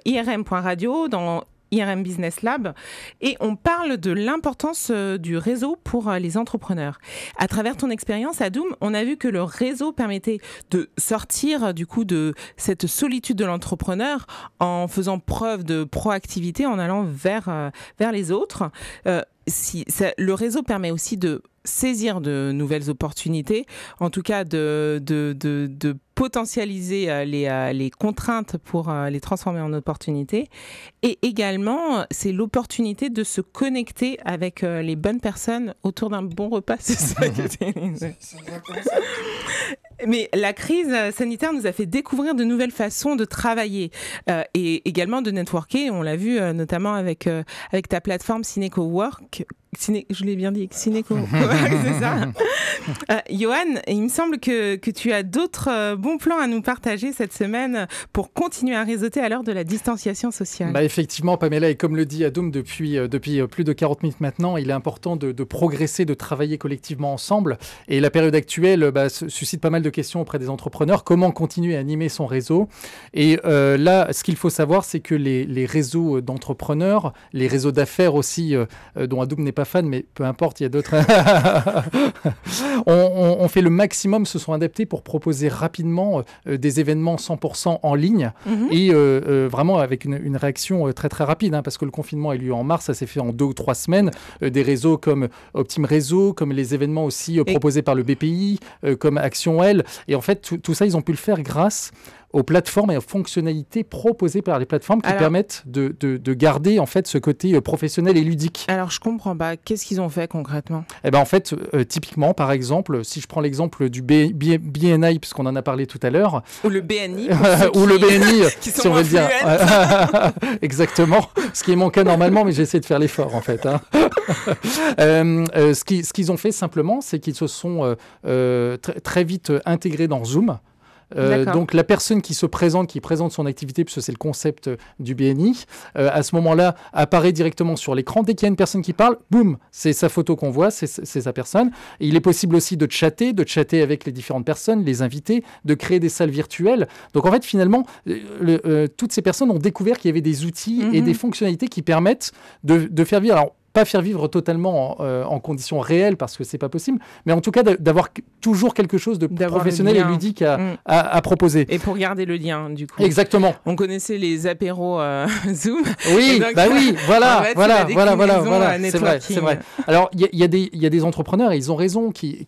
IRM.radio, dans IRM Business Lab, et on parle de l'importance du réseau pour les entrepreneurs. À travers ton expérience, Adoum, on a vu que le réseau permettait de sortir du coup de cette solitude de l'entrepreneur en faisant preuve de proactivité, en allant vers les autres. Le réseau permet aussi de saisir de nouvelles opportunités, en tout cas de potentialiser les contraintes pour les transformer en opportunités. Et également, c'est l'opportunité de se connecter avec les bonnes personnes autour d'un bon repas. C'est ça que c'est exactement ça. Mais la crise sanitaire nous a fait découvrir de nouvelles façons de travailler et également de networker. On l'a vu notamment avec ta plateforme Cineco Work. Je l'ai bien dit, Cineco Work, c'est ça. Johan, il me semble que tu as d'autres bons plans à nous partager cette semaine pour continuer à réseauter à l'heure de la distanciation sociale. Effectivement, Pamela, et comme le dit Adoum depuis plus de 40 minutes maintenant, il est important de progresser, de travailler collectivement ensemble. Et la période actuelle suscite pas mal de questions auprès des entrepreneurs. Comment continuer à animer son réseau? Et là, ce qu'il faut savoir, c'est que les réseaux d'entrepreneurs, les réseaux d'affaires aussi, dont Adoum n'est pas fan, mais peu importe, il y a d'autres... on fait le maximum, se sont adaptés pour proposer rapidement des événements 100% en ligne et vraiment avec une réaction très très rapide, parce que le confinement a eu lieu en mars, ça s'est fait en 2 ou 3 semaines. Des réseaux comme Optim Réseau, comme les événements aussi proposés par le BPI, comme Action L. Et en fait, tout ça, ils ont pu le faire grâce aux plateformes et aux fonctionnalités proposées par les plateformes qui permettent de garder en fait ce côté professionnel et ludique. Alors je comprends pas, qu'est-ce qu'ils ont fait concrètement? En fait, typiquement, par exemple, si je prends l'exemple du BNI, puisqu'on en a parlé tout à l'heure, ou le BNI, ou le BNI, si on veut dire. Exactement, ce qui est mon cas normalement, mais j'essaie de faire l'effort en fait. Ce qu'ils ont fait simplement, c'est qu'ils se sont très vite intégrés dans Zoom. Donc la personne qui présente son activité, puisque c'est le concept du BNI, à ce moment-là apparaît directement sur l'écran. Dès qu'il y a une personne qui parle, boum, c'est sa photo qu'on voit, c'est sa personne. Et il est possible aussi de chatter avec les différentes personnes, les invités, de créer des salles virtuelles. Donc en fait finalement, toutes ces personnes ont découvert qu'il y avait des outils et des fonctionnalités qui permettent de faire vivre. Alors, pas faire vivre totalement en conditions réelles parce que c'est pas possible, mais en tout cas d'avoir toujours quelque chose de professionnel et ludique à proposer. Et pour garder le lien, du coup. Exactement. On connaissait les apéros Zoom. Oui, voilà. C'est vrai. Alors il y a des entrepreneurs et ils ont raison qui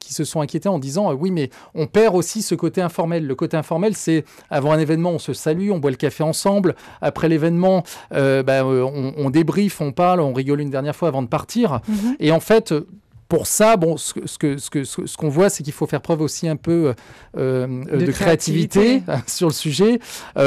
se sont inquiétés en disant oui, mais on perd aussi ce côté informel. Le côté informel, c'est avant un événement, on se salue, on boit le café ensemble. Après l'événement, on débriefe, on parle, on rigole une dernière fois avant de partir. Et en fait, pour ça, ce qu'on voit, c'est qu'il faut faire preuve aussi un peu de créativité sur le sujet.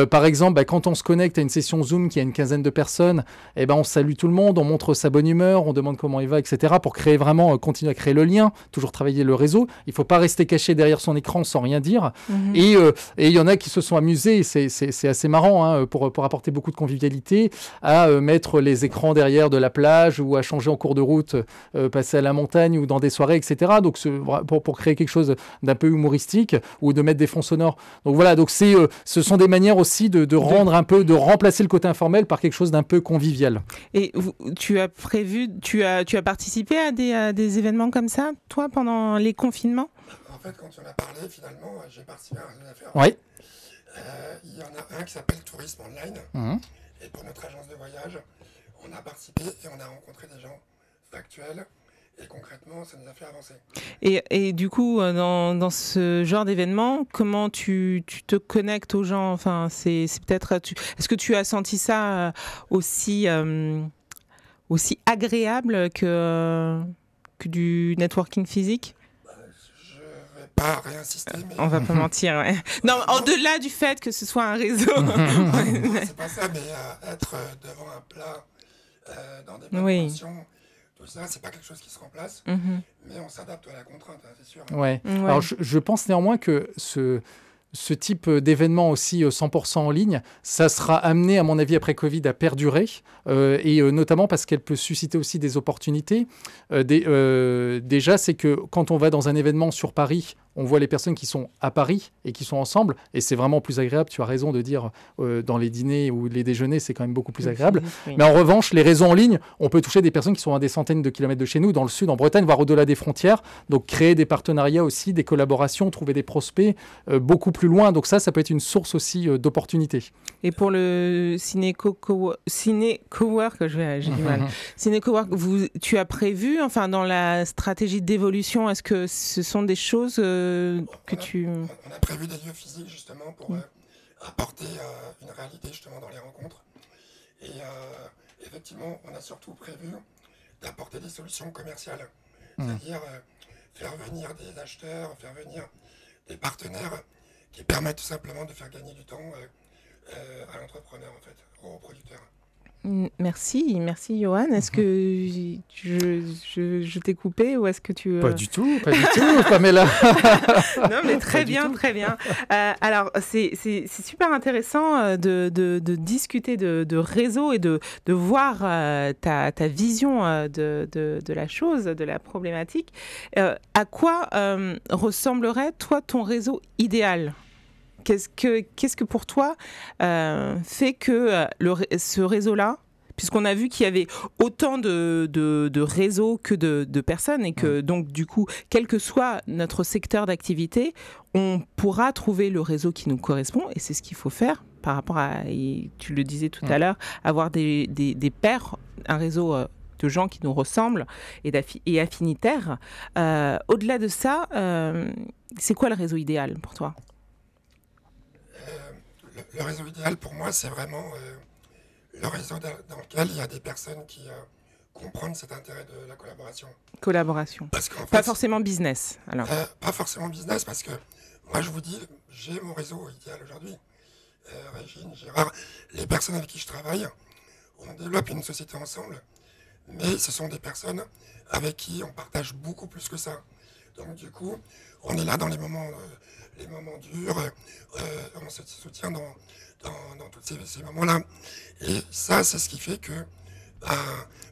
Par exemple, quand on se connecte à une session Zoom qui a une quinzaine de personnes, on salue tout le monde, on montre sa bonne humeur, on demande comment il va, etc. pour créer vraiment, continuer à créer le lien, toujours travailler le réseau. Il ne faut pas rester caché derrière son écran sans rien dire. Et il y en a qui se sont amusés, c'est assez marrant, pour apporter beaucoup de convivialité, à mettre les écrans derrière de la plage ou à changer en cours de route, passer à la montagne ou dans des soirées, etc. Donc, pour créer quelque chose d'un peu humoristique ou de mettre des fonds sonores. Donc voilà, ce sont des manières aussi de remplacer le côté informel par quelque chose d'un peu convivial. Et tu as participé à des événements comme ça, toi, pendant les confinements? En fait, quand on a parlé, finalement, j'ai participé à une affaire. Oui. Il y en a un qui s'appelle Tourisme Online. Mhm. Et pour notre agence de voyage, on a participé et on a rencontré des gens factuels. Et concrètement, ça nous a fait avancer. Et du coup, dans ce genre d'événement, comment tu te connectes aux gens? Enfin, c'est peut-être. Est-ce que tu as senti ça aussi agréable que du networking physique? Je vais pas réinsister, mais... On va pas mentir, ouais. Non, au-delà du fait que ce soit un réseau. Non, c'est pas ça, mais être devant un plat, dans des bonnes Oui. conditions, tout ça, c'est pas quelque chose qui se remplace, Mhm. mais on s'adapte à la contrainte, hein, c'est sûr. Ouais. Ouais. Alors, je pense néanmoins que ce type d'événement aussi 100% en ligne, ça sera amené, à mon avis, après Covid, à perdurer, et notamment parce qu'elle peut susciter aussi des opportunités. Déjà, c'est que quand on va dans un événement sur Paris, on voit les personnes qui sont à Paris et qui sont ensemble, et c'est vraiment plus agréable. Tu as raison de dire, dans les dîners ou les déjeuners, c'est quand même beaucoup plus agréable. Oui. Mais en revanche, les réseaux en ligne, on peut toucher des personnes qui sont à des centaines de kilomètres de chez nous, dans le sud, en Bretagne, voire au-delà des frontières. Donc créer des partenariats aussi, des collaborations, trouver des prospects beaucoup plus loin. Donc ça peut être une source aussi d'opportunités. Et pour le ciné-cowork, j'ai du mal. Ciné-cowork, tu as prévu, enfin, dans la stratégie d'évolution, est-ce que ce sont des choses que tu... On a prévu des lieux physiques, justement, pour apporter une réalité, justement, dans les rencontres. Et effectivement, on a surtout prévu d'apporter des solutions commerciales. C'est-à-dire faire venir des acheteurs, faire venir des partenaires qui permettent tout simplement de faire gagner du temps à l'entrepreneur, en fait, au producteur. Merci Johan. Est-ce que je t'ai coupé ou est-ce que tu... Pas du tout, Pamela. Non, mais très Pas du bien, tout. très bien. Alors, c'est super intéressant de discuter de réseau et de voir ta vision de la chose, de la problématique. À quoi ressemblerait, toi, ton réseau idéal ? Qu'est-ce que pour toi fait que ce réseau-là, puisqu'on a vu qu'il y avait autant de réseaux que de personnes et que donc du coup, quel que soit notre secteur d'activité, on pourra trouver le réseau qui nous correspond et c'est ce qu'il faut faire par rapport à, et tu le disais tout à l'heure, avoir des pairs, un réseau de gens qui nous ressemblent et affinitaires. Au-delà de ça, c'est quoi le réseau idéal pour toi ? Le réseau idéal pour moi, c'est vraiment le réseau dans lequel il y a des personnes qui comprennent cet intérêt de la collaboration. Collaboration. Parce qu'en fait, Pas forcément business, alors. pas forcément business, parce que moi je vous dis, j'ai mon réseau idéal aujourd'hui. Régine, Gérard, les personnes avec qui je travaille, on développe une société ensemble, mais ce sont des personnes avec qui on partage beaucoup plus que ça. Donc du coup, on est là dans les moments durs, on se soutient dans tous ces moments-là. Et ça, c'est ce qui fait que,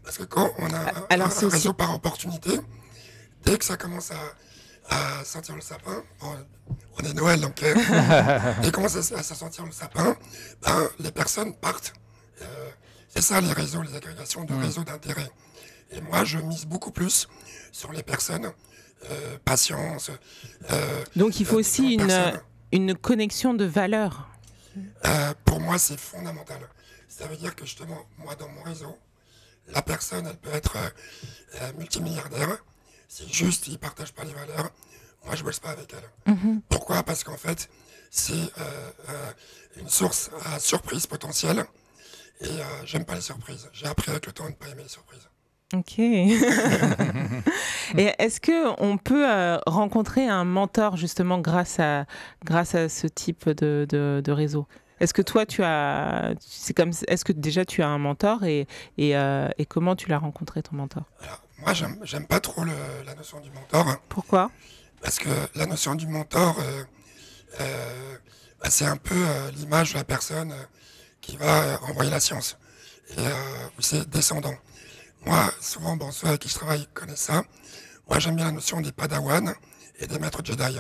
parce que quand on a un réseau par opportunité, dès que ça commence à sentir le sapin, on est Noël, donc dès qu'on commence à sentir le sapin, les personnes partent. C'est ça les réseaux, les agrégations de réseaux d'intérêt. Et moi, je mise beaucoup plus sur les personnes. Patience. Donc il faut aussi une connexion de valeurs. Pour moi, c'est fondamental. Ça veut dire que justement, moi, dans mon réseau, la personne, elle peut être multimilliardaire. Si juste, il ne partage pas les valeurs, moi, je ne bosse pas avec elle. Pourquoi ? Parce qu'en fait, c'est une source à surprise potentielle. Et j'aime pas les surprises. J'ai appris avec le temps à ne pas aimer les surprises. Ok. Et est-ce qu'on peut rencontrer un mentor justement grâce à ce type de réseau ? Est-ce que toi est-ce que déjà tu as un mentor et comment tu l'as rencontré ton mentor ? Alors, moi, j'aime pas trop la notion du mentor. Pourquoi ? Parce que la notion du mentor, c'est un peu l'image de la personne qui va envoyer la science. Et c'est descendant. Moi, souvent, ceux avec qui je travaille connaissent ça. Moi, j'aime bien la notion des padawans et des maîtres Jedi.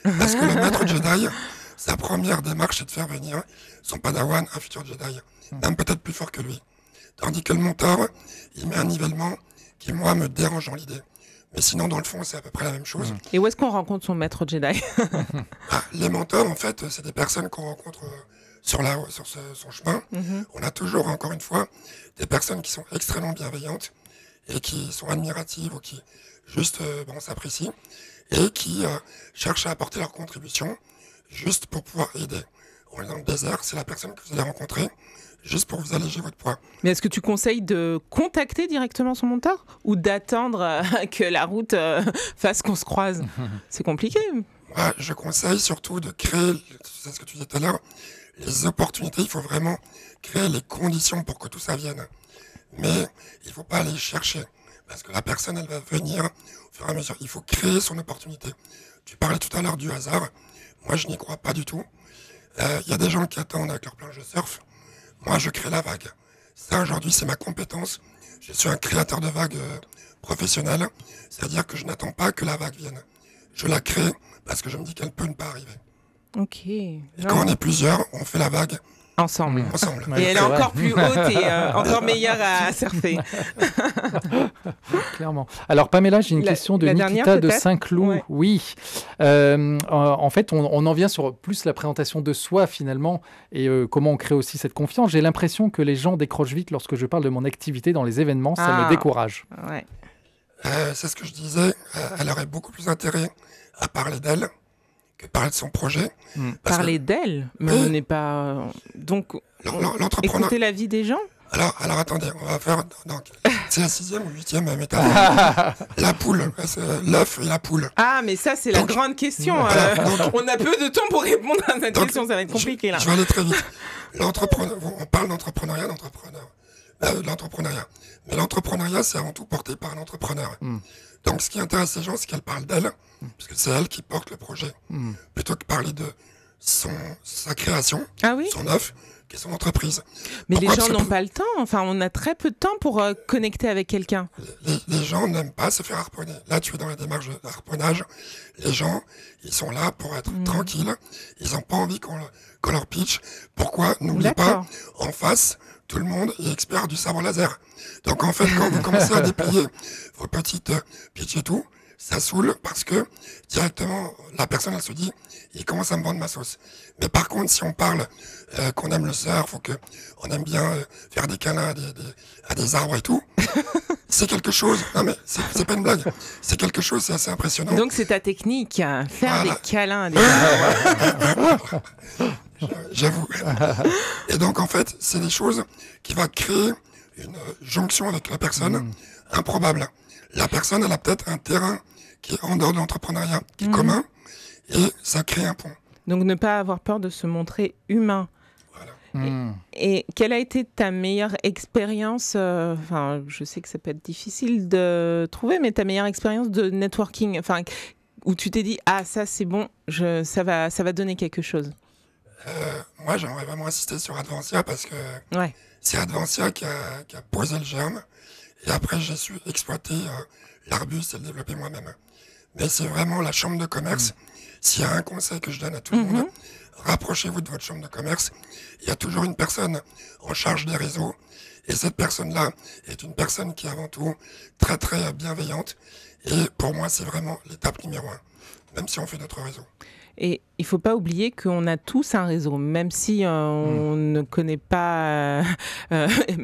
Parce que le maître Jedi, sa première démarche, c'est de faire venir son padawan, un futur Jedi. Même peut-être plus fort que lui. Tandis que le mentor, il met un nivellement qui, moi, me dérange dans l'idée. Mais sinon, dans le fond, c'est à peu près la même chose. Et où est-ce qu'on rencontre son maître Jedi? Les mentors, en fait, c'est des personnes qu'on rencontre sur son chemin. On a toujours, encore une fois, des personnes qui sont extrêmement bienveillantes et qui sont admiratives ou qui juste s'apprécient et qui cherchent à apporter leur contribution juste pour pouvoir aider. On est dans le désert, c'est la personne que vous allez rencontrer juste pour vous alléger votre poids. Mais est-ce que tu conseilles de contacter directement son mentor ou d'attendre que la route fasse qu'on se croise? C'est compliqué. Moi, je conseille surtout de créer, c'est ce que tu disais tout à l'heure, les opportunités. Il faut vraiment créer les conditions pour que tout ça vienne. Mais il ne faut pas aller chercher, parce que la personne, elle va venir au fur et à mesure. Il faut créer son opportunité. Tu parlais tout à l'heure du hasard. Moi, je n'y crois pas du tout. Il y a des gens qui attendent avec leur planche de surf. Moi, je crée la vague. Ça, aujourd'hui, c'est ma compétence. Je suis un créateur de vagues professionnel. C'est-à-dire que je n'attends pas que la vague vienne. Je la crée parce que je me dis qu'elle peut ne pas arriver. Ok. Et quand on est plusieurs, on fait la vague ensemble. Ouais, et elle est encore plus haute et encore meilleure à surfer. Clairement. Alors Pamela, j'ai une question de Nikita de Saint-Cloud. Ouais. Oui. En fait, on en vient sur plus la présentation de soi finalement et comment on crée aussi cette confiance. J'ai l'impression que les gens décrochent vite lorsque je parle de mon activité dans les événements. Ça me décourage. Ouais. C'est ce que je disais. Elle aurait beaucoup plus intérêt à parler d'elle que parler de son projet. Parler d'elle, mais on n'est pas... Donc, l'entrepreneur... écouter la vie des gens. Alors attendez, on va faire... c'est la 6e ou 8e métaphore. La poule, l'œuf et la poule. Ah, mais ça, c'est la grande question. On a peu de temps pour répondre à cette question, ça va être compliqué là. Je vais aller très vite. On parle d'entrepreneuriat, l'entrepreneuriat. Mais l'entrepreneuriat, c'est avant tout porté par un entrepreneur. Donc, ce qui intéresse les gens, c'est qu'elle parle d'elle, parce que c'est elle qui porte le projet, plutôt que parler de sa création, son œuf, qui est son entreprise. Mais les gens n'ont pas le temps. Enfin, on a très peu de temps pour connecter avec quelqu'un. Les gens n'aiment pas se faire harponner. Là, tu es dans la démarche d'harponnage. Les gens, ils sont là pour être tranquilles. Ils n'ont pas envie qu'on leur pitch. Pourquoi? N'oubliez pas, en face, tout le monde est expert du sabre laser. Donc, en fait, quand vous commencez à déplier vos petites pitches et tout, ça saoule parce que directement, la personne, elle se dit, il commence à me vendre ma sauce. Mais par contre, si on parle qu'on aime le surf ou qu'on aime bien faire des câlins à des arbres et tout, c'est quelque chose. Non mais c'est pas une blague. C'est quelque chose, c'est assez impressionnant. Donc c'est ta technique, faire des câlins à des arbres. J'avoue. Et donc en fait, c'est des choses qui vont créer une jonction avec la personne improbable. La personne, elle a peut-être un terrain qui est en dehors de l'entrepreneuriat, qui est commun, et ça crée un pont. Donc ne pas avoir peur de se montrer humain. Voilà. Et quelle a été ta meilleure expérience, je sais que ça peut être difficile de trouver, mais ta meilleure expérience de networking, où tu t'es dit, ah ça c'est bon, ça va donner quelque chose. Moi j'aimerais vraiment insister sur Advancia parce que c'est Advancia qui a posé le germe et après j'ai su exploiter l'arbuste et le développer moi-même. Mais c'est vraiment la chambre de commerce. S'il y a un conseil que je donne à tout le monde, rapprochez-vous de votre chambre de commerce. Il y a toujours une personne en charge des réseaux. Et cette personne-là est une personne qui est avant tout très très bienveillante. Et pour moi, c'est vraiment l'étape numéro 1, même si on fait notre réseau. Et il ne faut pas oublier qu'on a tous un réseau, même si on ne connaît pas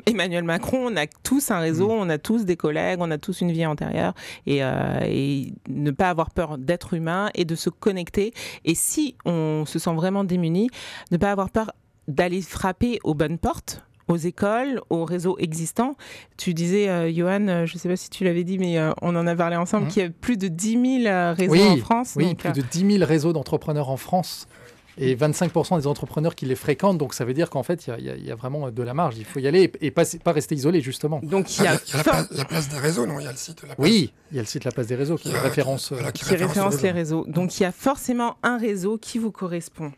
Emmanuel Macron, on a tous un réseau, on a tous des collègues, on a tous une vie antérieure et ne pas avoir peur d'être humain et de se connecter. Et si on se sent vraiment démuni, ne pas avoir peur d'aller frapper aux bonnes portes, aux écoles, aux réseaux existants. Tu disais, Johan, je ne sais pas si tu l'avais dit, mais on en a parlé ensemble, qu'il y a plus de 10 000 réseaux en France. Oui, donc, plus de 10 000 réseaux d'entrepreneurs en France et 25% des entrepreneurs qui les fréquentent. Donc, ça veut dire qu'en fait, il y a vraiment de la marge. Il faut y aller et pas rester isolé, justement. Donc, il y a la place des réseaux, non? Il y a le site de la place. Oui, il y a le site La Place des Réseaux qui référence les réseaux. Donc, il y a forcément un réseau qui vous correspond.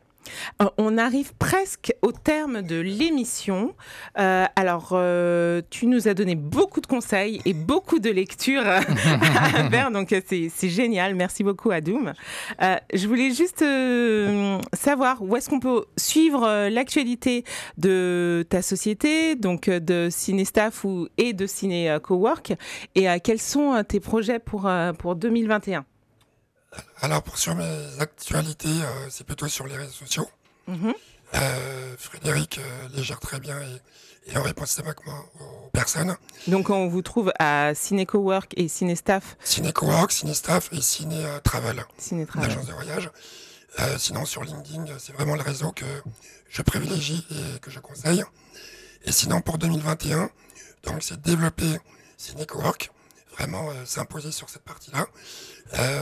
On arrive presque au terme de l'émission. Tu nous as donné beaucoup de conseils et beaucoup de lectures à faire, donc c'est génial. Merci beaucoup, Adoum. Je voulais juste savoir où est-ce qu'on peut suivre l'actualité de ta société, donc de Cinestaff et de Ciné Cowork, et quels sont tes projets pour 2021? Alors, pour sur mes actualités, c'est plutôt sur les réseaux sociaux. Frédéric les gère très bien et répond systématiquement aux personnes. Donc, on vous trouve à Ciné Cowork et Cinestaff. Ciné Cowork, Cinestaff et Ciné Travel, Ciné-Travel. l'agence de voyage. Sinon, sur LinkedIn, c'est vraiment le réseau que je privilégie et que je conseille. Et sinon, pour 2021, donc, c'est développer Ciné Cowork, vraiment s'imposer sur cette partie-là.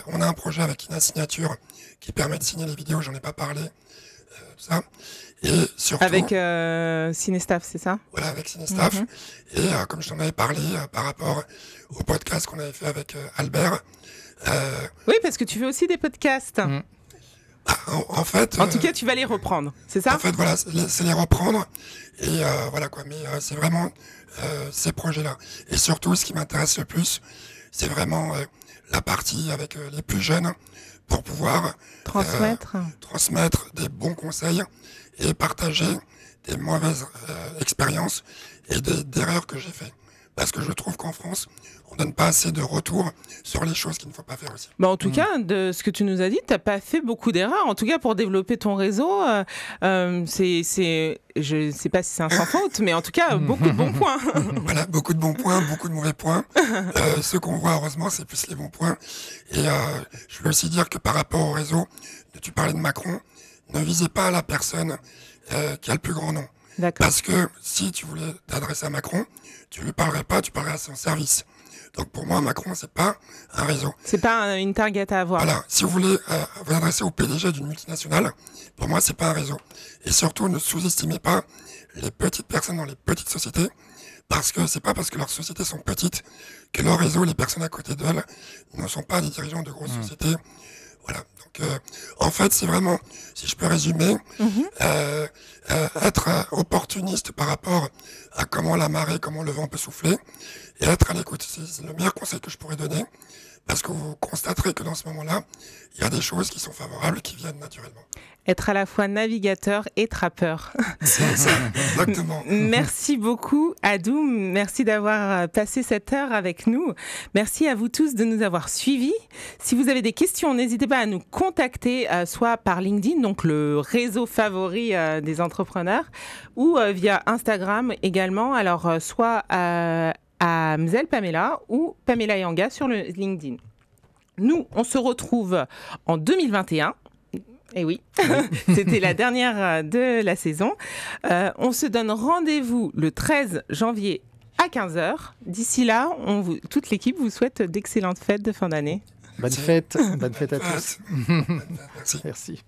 On a un projet avec Ina Signature qui permet de signer les vidéos, j'en ai pas parlé, tout ça. Et surtout, Avec Cinestaff, c'est ça? Voilà, avec Cinestaff. Et comme je t'en avais parlé par rapport au podcast qu'on avait fait avec Albert. Oui, parce que tu fais aussi des podcasts. En fait... En tout cas, tu vas les reprendre, c'est ça? En fait, voilà, c'est les reprendre. Et voilà quoi, mais c'est vraiment ces projets-là. Et surtout, ce qui m'intéresse le plus, c'est vraiment la partie avec les plus jeunes pour pouvoir transmettre des bons conseils et partager des mauvaises expériences et des erreurs que j'ai faites. Parce que je trouve qu'en France, on donne pas assez de retours sur les choses qu'il ne faut pas faire aussi. En tout cas, de ce que tu nous as dit, tu n'as pas fait beaucoup d'erreurs. En tout cas, pour développer ton réseau, je ne sais pas si c'est un sans faute, mais en tout cas, beaucoup de bons points. Voilà, beaucoup de bons points, beaucoup de mauvais points. Ce qu'on voit, heureusement, c'est plus les bons points. Et je veux aussi dire que par rapport au réseau, tu parlais de Macron, ne visez pas la personne qui a le plus grand nom. D'accord. Parce que si tu voulais t'adresser à Macron, tu lui parlerais pas, tu parlerais à son service. Donc pour moi, Macron, c'est pas un réseau. C'est pas une target à avoir. Voilà, si vous voulez vous adresser au PDG d'une multinationale, pour moi, c'est pas un réseau. Et surtout, ne sous-estimez pas les petites personnes dans les petites sociétés, parce que c'est pas parce que leurs sociétés sont petites que leur réseau, les personnes à côté d'elles, ne sont pas des dirigeants de grosses sociétés. Voilà. Donc, en fait, c'est vraiment, si je peux résumer, être opportuniste par rapport à comment la marée, comment le vent peut souffler, et être à l'écoute. C'est le meilleur conseil que je pourrais donner, parce que vous constaterez que dans ce moment-là, il y a des choses qui sont favorables, qui viennent naturellement. Être à la fois navigateur et trappeur. C'est ça, exactement. Merci beaucoup, Adoum. Merci d'avoir passé cette heure avec nous. Merci à vous tous de nous avoir suivis. Si vous avez des questions, n'hésitez pas à nous contacter, soit par LinkedIn, donc le réseau favori des entrepreneurs, ou via Instagram également. Alors, soit à Mzel Pamela ou Pamela Yanga sur le LinkedIn. Nous, on se retrouve en 2021. Eh oui, c'était la dernière de la saison. On se donne rendez-vous le 13 janvier à 15h. D'ici là, toute l'équipe vous souhaite d'excellentes fêtes de fin d'année. Bonne fête à tous. Merci. Merci.